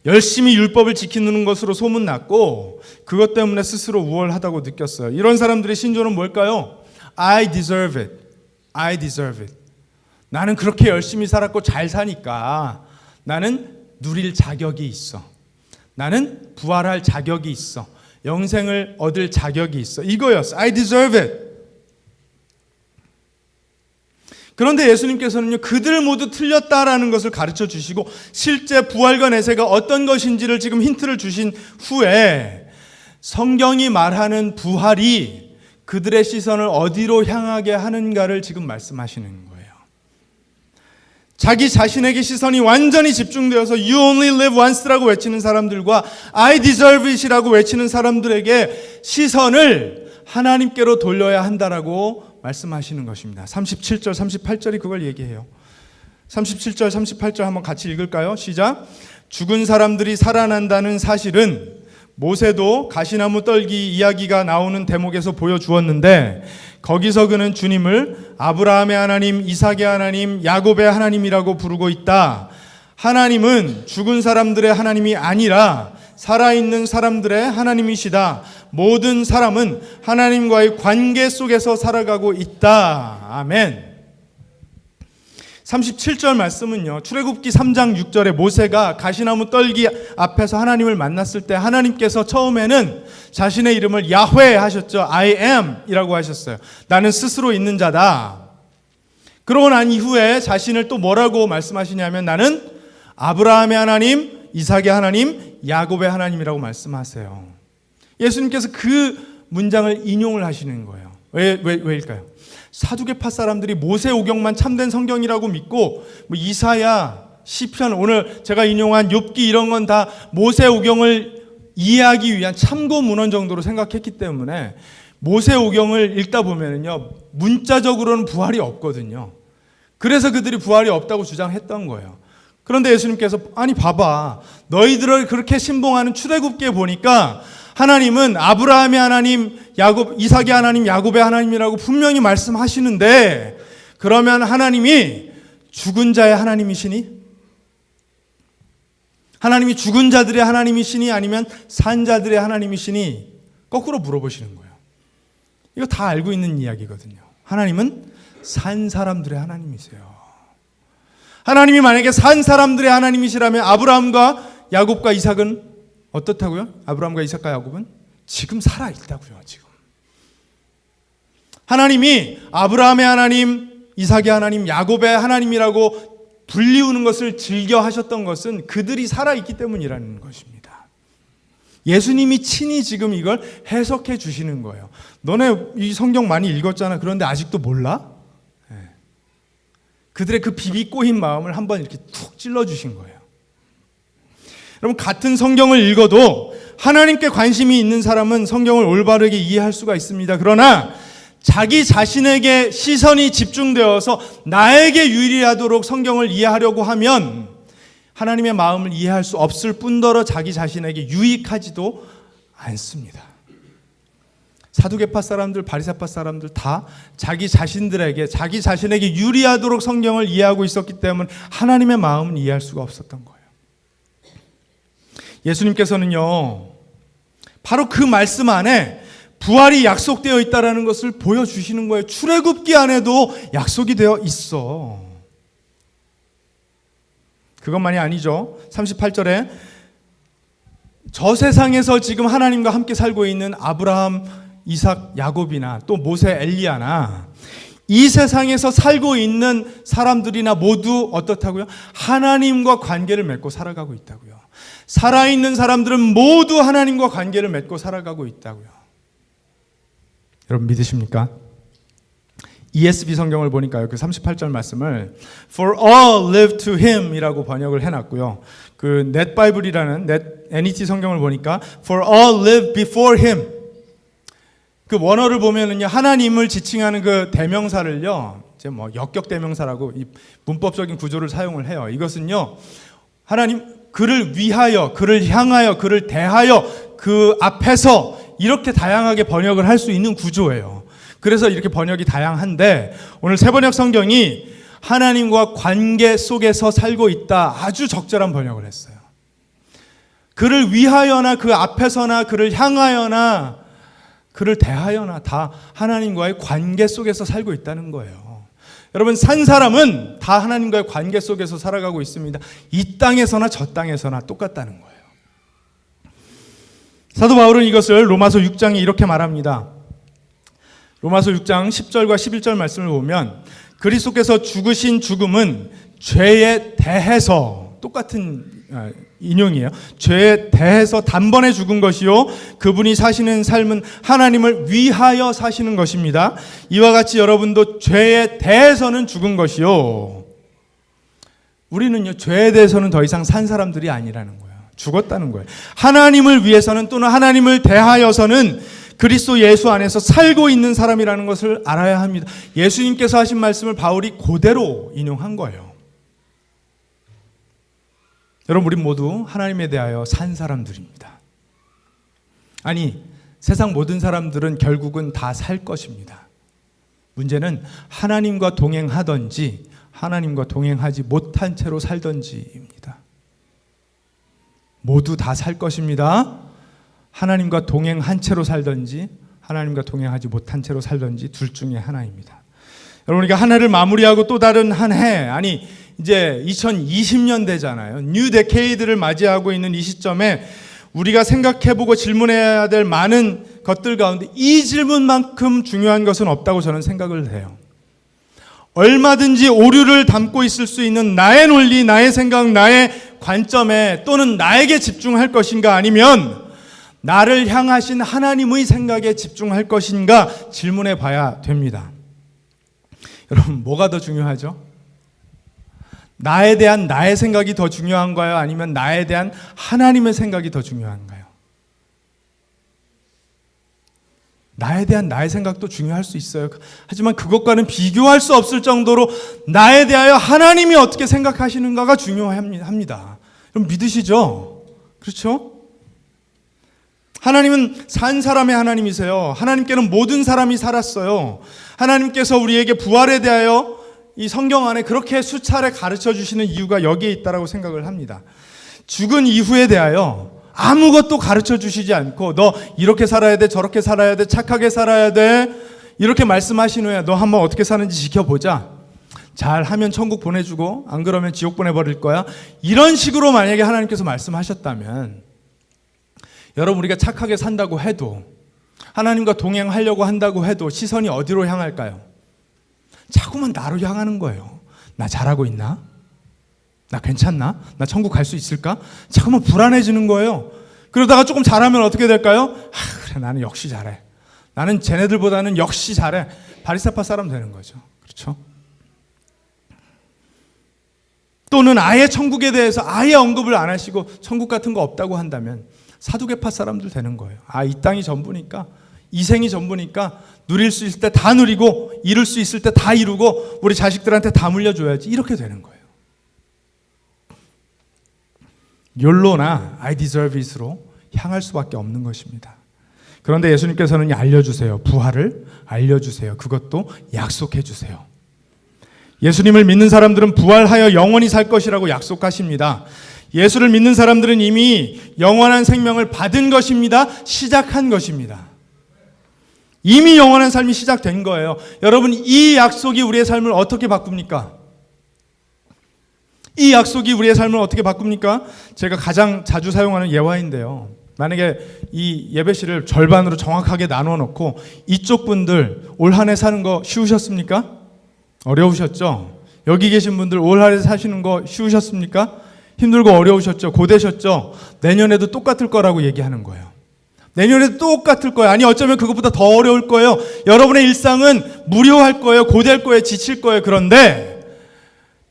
Speaker 1: 열심히 율법을 지키는 것으로 소문났고 그것 때문에 스스로 우월하다고 느꼈어요. 이런 사람들의 신조는 뭘까요? I deserve it. I deserve it. 나는 그렇게 열심히 살았고 잘 사니까 나는 누릴 자격이 있어. 나는 부활할 자격이 있어. 영생을 얻을 자격이 있어. 이거였어. I deserve it. 그런데 예수님께서는요, 그들 모두 틀렸다라는 것을 가르쳐 주시고 실제 부활과 내세가 어떤 것인지를 지금 힌트를 주신 후에 성경이 말하는 부활이 그들의 시선을 어디로 향하게 하는가를 지금 말씀하시는 거예요. 자기 자신에게 시선이 완전히 집중되어서 You only live once라고 외치는 사람들과 I deserve it이라고 외치는 사람들에게 시선을 하나님께로 돌려야 한다라고 말씀하시는 것입니다. 37절, 38절이 그걸 얘기해요. 37절, 38절 한번 같이 읽을까요? 시작. 죽은 사람들이 살아난다는 사실은 모세도 가시나무 떨기 이야기가 나오는 대목에서 보여주었는데 거기서 그는 주님을 아브라함의 하나님, 이삭의 하나님, 야곱의 하나님이라고 부르고 있다. 하나님은 죽은 사람들의 하나님이 아니라 살아있는 사람들의 하나님이시다. 모든 사람은 하나님과의 관계 속에서 살아가고 있다. 아멘. 37절 말씀은요, 출애굽기 3장 6절에 모세가 가시나무 떨기 앞에서 하나님을 만났을 때 하나님께서 처음에는 자신의 이름을 야훼 하셨죠. I am 이라고 하셨어요. 나는 스스로 있는 자다. 그러고 난 이후에 자신을 또 뭐라고 말씀하시냐면 나는 아브라함의 하나님, 이삭의 하나님, 야곱의 하나님이라고 말씀하세요. 예수님께서 그 문장을 인용을 하시는 거예요. 왜일까요? 사두개파 사람들이 모세오경만 참된 성경이라고 믿고 뭐 이사야, 시편, 오늘 제가 인용한 욥기 이런 건 다 모세오경을 이해하기 위한 참고 문헌 정도로 생각했기 때문에 모세오경을 읽다 보면은요 문자적으로는 부활이 없거든요. 그래서 그들이 부활이 없다고 주장했던 거예요. 그런데 예수님께서 아니 봐봐, 너희들을 그렇게 신봉하는 출애굽기에 보니까 하나님은 아브라함의 하나님, 이삭의 하나님, 야곱의 하나님이라고 분명히 말씀하시는데 그러면 하나님이 죽은 자의 하나님이시니? 하나님이 죽은 자들의 하나님이시니 아니면 산 자들의 하나님이시니? 거꾸로 물어보시는 거예요. 이거 다 알고 있는 이야기거든요. 하나님은 산 사람들의 하나님이세요. 하나님이 만약에 산 사람들의 하나님이시라면 아브라함과 야곱과 이삭은 어떻다고요? 아브라함과 이삭과 야곱은 지금 살아있다고요. 지금 하나님이 아브라함의 하나님, 이삭의 하나님, 야곱의 하나님이라고 불리우는 것을 즐겨 하셨던 것은 그들이 살아있기 때문이라는 것입니다. 예수님이 친히 지금 이걸 해석해 주시는 거예요. 너네 이 성경 많이 읽었잖아. 그런데 아직도 몰라? 네. 그들의 그 비비 꼬인 마음을 한번 이렇게 툭 찔러 주신 거예요. 여러분, 같은 성경을 읽어도 하나님께 관심이 있는 사람은 성경을 올바르게 이해할 수가 있습니다. 그러나 자기 자신에게 시선이 집중되어서 나에게 유리하도록 성경을 이해하려고 하면 하나님의 마음을 이해할 수 없을 뿐더러 자기 자신에게 유익하지도 않습니다. 사두개파 사람들, 바리새파 사람들 다 자기 자신들에게, 자기 자신에게 유리하도록 성경을 이해하고 있었기 때문에 하나님의 마음은 이해할 수가 없었던 거예요. 예수님께서는요, 바로 그 말씀 안에 부활이 약속되어 있다는 것을 보여주시는 거예요. 출애굽기 안에도 약속이 되어 있어. 그것만이 아니죠. 38절에 저 세상에서 지금 하나님과 함께 살고 있는 아브라함, 이삭, 야곱이나 또 모세, 엘리야나 이 세상에서 살고 있는 사람들이나 모두 어떻다고요? 하나님과 관계를 맺고 살아가고 있다고요. 살아있는 사람들은 모두 하나님과 관계를 맺고 살아가고 있다고요. 여러분 믿으십니까? ESV 성경을 보니까요, 그 38절 말씀을 For all live to him 이라고 번역을 해놨고요. 그 넷바이블이라는 NET 성경을 보니까 For all live before him. 그 원어를 보면은요, 하나님을 지칭하는 그 대명사를요, 이제 뭐 역격 대명사라고 이 문법적인 구조를 사용을 해요. 이것은요, 하나님 그를 위하여, 그를 향하여, 그를 대하여, 그 앞에서 이렇게 다양하게 번역을 할 수 있는 구조예요. 그래서 이렇게 번역이 다양한데 오늘 세번역 성경이 하나님과 관계 속에서 살고 있다, 아주 적절한 번역을 했어요. 그를 위하여나 그 앞에서나 그를 향하여나 그를 대하여나 다 하나님과의 관계 속에서 살고 있다는 거예요. 여러분, 산 사람은 다 하나님과의 관계 속에서 살아가고 있습니다. 이 땅에서나 저 땅에서나 똑같다는 거예요. 사도 바울은 이것을 로마서 6장에 이렇게 말합니다. 로마서 6장 10절과 11절 말씀을 보면 그리스도께서 죽으신 죽음은 죄에 대해서, 똑같은 인용이에요. 죄에 대해서 단번에 죽은 것이요, 그분이 사시는 삶은 하나님을 위하여 사시는 것입니다. 이와 같이 여러분도 죄에 대해서는 죽은 것이요, 우리는요 죄에 대해서는 더 이상 산 사람들이 아니라는 거예요. 죽었다는 거예요. 하나님을 위해서는, 또는 하나님을 대하여서는 그리스도 예수 안에서 살고 있는 사람이라는 것을 알아야 합니다. 예수님께서 하신 말씀을 바울이 그대로 인용한 거예요. 여러분, 우리 모두 하나님에 대하여 산 사람들입니다. 아니, 세상 모든 사람들은 결국은 다 살 것입니다. 문제는 하나님과 동행하든지 하나님과 동행하지 못한 채로 살든지입니다. 모두 다 살 것입니다. 하나님과 동행한 채로 살든지 하나님과 동행하지 못한 채로 살든지 둘 중에 하나입니다. 여러분, 우리가 한 해를 마무리하고 또 다른 한 해, 아니 이제 2020년 되잖아요. 뉴 데케이드를 맞이하고 있는 이 시점에 우리가 생각해보고 질문해야 될 많은 것들 가운데 이 질문만큼 중요한 것은 없다고 저는 생각을 해요. 얼마든지 오류를 담고 있을 수 있는 나의 논리, 나의 생각, 나의 관점에 또는 나에게 집중할 것인가, 아니면 나를 향하신 하나님의 생각에 집중할 것인가 질문해 봐야 됩니다. 여러분, 뭐가 더 중요하죠? 나에 대한 나의 생각이 더 중요한가요? 아니면 나에 대한 하나님의 생각이 더 중요한가요? 나에 대한 나의 생각도 중요할 수 있어요. 하지만 그것과는 비교할 수 없을 정도로 나에 대하여 하나님이 어떻게 생각하시는가가 중요합니다. 그럼 믿으시죠? 그렇죠? 하나님은 산 사람의 하나님이세요. 하나님께는 모든 사람이 살았어요. 하나님께서 우리에게 부활에 대하여 이 성경 안에 그렇게 수차례 가르쳐 주시는 이유가 여기에 있다고 생각을 합니다. 죽은 이후에 대하여 아무것도 가르쳐 주시지 않고 너 이렇게 살아야 돼, 저렇게 살아야 돼, 착하게 살아야 돼, 이렇게 말씀하신 후에 너 한번 어떻게 사는지 지켜보자. 잘하면 천국 보내주고 안 그러면 지옥 보내버릴 거야. 이런 식으로 만약에 하나님께서 말씀하셨다면, 여러분, 우리가 착하게 산다고 해도, 하나님과 동행하려고 한다고 해도 시선이 어디로 향할까요? 자꾸만 나로 향하는 거예요. 나 잘하고 있나? 나 괜찮나? 나 천국 갈 수 있을까? 자꾸만 불안해지는 거예요. 그러다가 조금 잘하면 어떻게 될까요? 그래, 나는 역시 잘해. 나는 쟤네들보다는 역시 잘해. 바리새파 사람 되는 거죠. 그렇죠? 또는 아예 천국에 대해서 아예 언급을 안 하시고 천국 같은 거 없다고 한다면 사두개파 사람들 되는 거예요. 이 땅이 전부니까, 이 생이 전부니까 누릴 수 있을 때 다 누리고 이룰 수 있을 때 다 이루고 우리 자식들한테 다 물려줘야지, 이렇게 되는 거예요. 욜로나 I deserve it으로 향할 수밖에 없는 것입니다. 그런데 예수님께서는 알려주세요. 부활을 알려주세요. 그것도 약속해 주세요. 예수님을 믿는 사람들은 부활하여 영원히 살 것이라고 약속하십니다. 예수를 믿는 사람들은 이미 영원한 생명을 받은 것입니다. 시작한 것입니다. 이미 영원한 삶이 시작된 거예요. 여러분, 이 약속이 우리의 삶을 어떻게 바꿉니까? 이 약속이 우리의 삶을 어떻게 바꿉니까? 제가 가장 자주 사용하는 예화인데요. 만약에 이 예배실을 절반으로 정확하게 나눠 놓고 이쪽 분들 올 한 해 사는 거 쉬우셨습니까? 어려우셨죠? 여기 계신 분들 올 한 해 사시는 거 쉬우셨습니까? 힘들고 어려우셨죠? 고되셨죠? 내년에도 똑같을 거라고 얘기하는 거예요. 내년에도 똑같을 거예요. 아니, 어쩌면 그것보다 더 어려울 거예요. 여러분의 일상은 무료할 거예요. 고될 거예요. 지칠 거예요. 그런데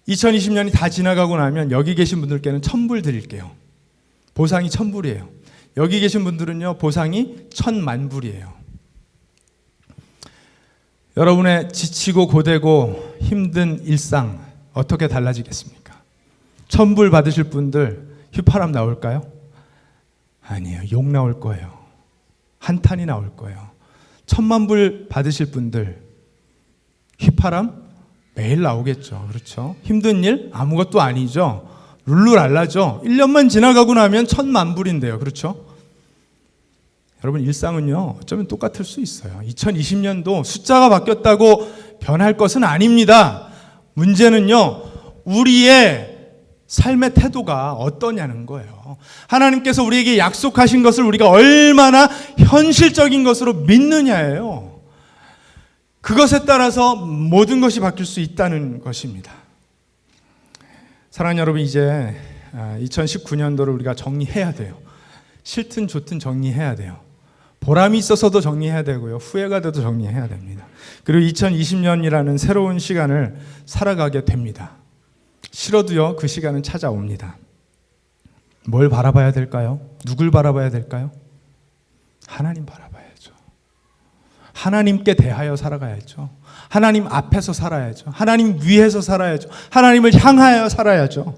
Speaker 1: 2020년이 다 지나가고 나면 여기 계신 분들께는 1000불 드릴게요. 보상이 1000불이에요. 여기 계신 분들은요, 보상이 1000만불이에요. 여러분의 지치고 고되고 힘든 일상 어떻게 달라지겠습니까? 1000불 받으실 분들 휘파람 나올까요? 아니에요. 욕 나올 거예요. 한탄이 나올 거예요. 1000만불 받으실 분들 휘파람 매일 나오겠죠. 그렇죠? 힘든 일 아무것도 아니죠. 룰루랄라죠. 1년만 지나가고 나면 1000만불인데요. 그렇죠? 여러분, 일상은요, 어쩌면 똑같을 수 있어요. 2020년도 숫자가 바뀌었다고 변할 것은 아닙니다. 문제는요, 우리의 삶의 태도가 어떠냐는 거예요. 하나님께서 우리에게 약속하신 것을 우리가 얼마나 현실적인 것으로 믿느냐예요. 그것에 따라서 모든 것이 바뀔 수 있다는 것입니다. 사랑하는 여러분, 이제 2019년도를 우리가 정리해야 돼요. 싫든 좋든 정리해야 돼요. 보람이 있어서도 정리해야 되고요. 후회가 돼도 정리해야 됩니다. 그리고 2020년이라는 새로운 시간을 살아가게 됩니다. 싫어도요, 그 시간은 찾아옵니다. 뭘 바라봐야 될까요? 누굴 바라봐야 될까요? 하나님 바라봐야죠. 하나님께 대하여 살아가야죠. 하나님 앞에서 살아야죠. 하나님 위에서 살아야죠. 하나님을 향하여 살아야죠.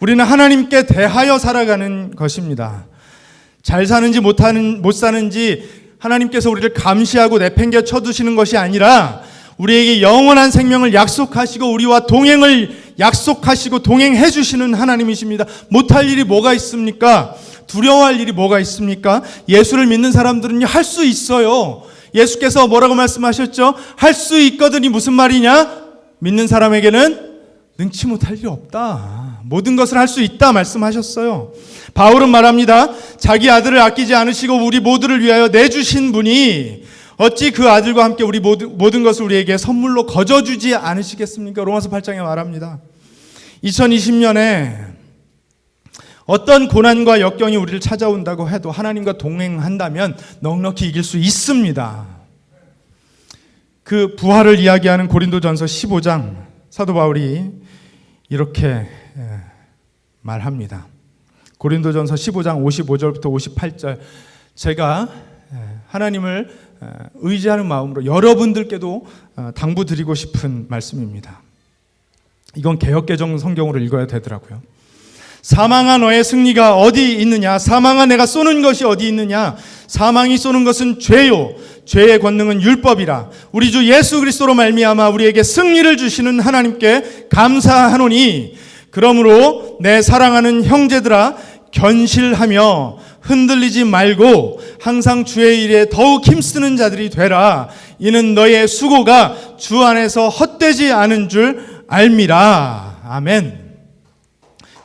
Speaker 1: 우리는 하나님께 대하여 살아가는 것입니다. 잘 사는지 못 사는지 하나님께서 우리를 감시하고 내팽개 쳐두시는 것이 아니라 우리에게 영원한 생명을 약속하시고 우리와 동행을 약속하시고 동행해 주시는 하나님이십니다. 못할 일이 뭐가 있습니까? 두려워할 일이 뭐가 있습니까? 예수를 믿는 사람들은요, 할 수 있어요. 예수께서 뭐라고 말씀하셨죠? 할 수 있거든이 무슨 말이냐? 믿는 사람에게는 능치 못할 일이 없다. 모든 것을 할 수 있다 말씀하셨어요. 바울은 말합니다. 자기 아들을 아끼지 않으시고 우리 모두를 위하여 내주신 분이 어찌 그 아들과 함께 우리 모든 것을 우리에게 선물로 거저주지 않으시겠습니까? 로마서 8장에 말합니다. 2020년에 어떤 고난과 역경이 우리를 찾아온다고 해도 하나님과 동행한다면 넉넉히 이길 수 있습니다. 그 부활을 이야기하는 고린도전서 15장 사도 바울이 이렇게 말합니다. 고린도전서 15장 55절부터 58절, 제가 하나님을 의지하는 마음으로 여러분들께도 당부드리고 싶은 말씀입니다. 이건 개역개정 성경으로 읽어야 되더라고요. 사망아 너의 승리가 어디 있느냐? 사망아 내가 쏘는 것이 어디 있느냐? 사망이 쏘는 것은 죄요, 죄의 권능은 율법이라. 우리 주 예수 그리스도로 말미암아 우리에게 승리를 주시는 하나님께 감사하노니, 그러므로 내 사랑하는 형제들아 견실하며 흔들리지 말고 항상 주의 일에 더욱 힘쓰는 자들이 되라. 이는 너의 수고가 주 안에서 헛되지 않은 줄 알미라. 아멘.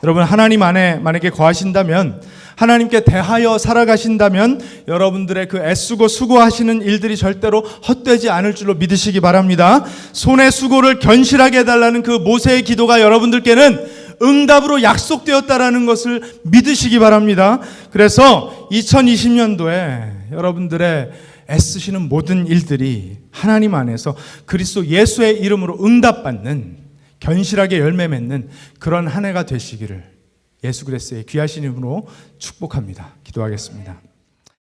Speaker 1: 여러분, 하나님 안에 만약에 거하신다면, 하나님께 대하여 살아가신다면 여러분들의 그 애쓰고 수고하시는 일들이 절대로 헛되지 않을 줄로 믿으시기 바랍니다. 손의 수고를 견실하게 해달라는 그 모세의 기도가 여러분들께는 응답으로 약속되었다라는 것을 믿으시기 바랍니다. 그래서 2020년도에 여러분들의 애쓰시는 모든 일들이 하나님 안에서 그리스도 예수의 이름으로 응답받는, 견실하게 열매 맺는 그런 한 해가 되시기를 예수 그리스도의 귀하신 이름으로 축복합니다. 기도하겠습니다.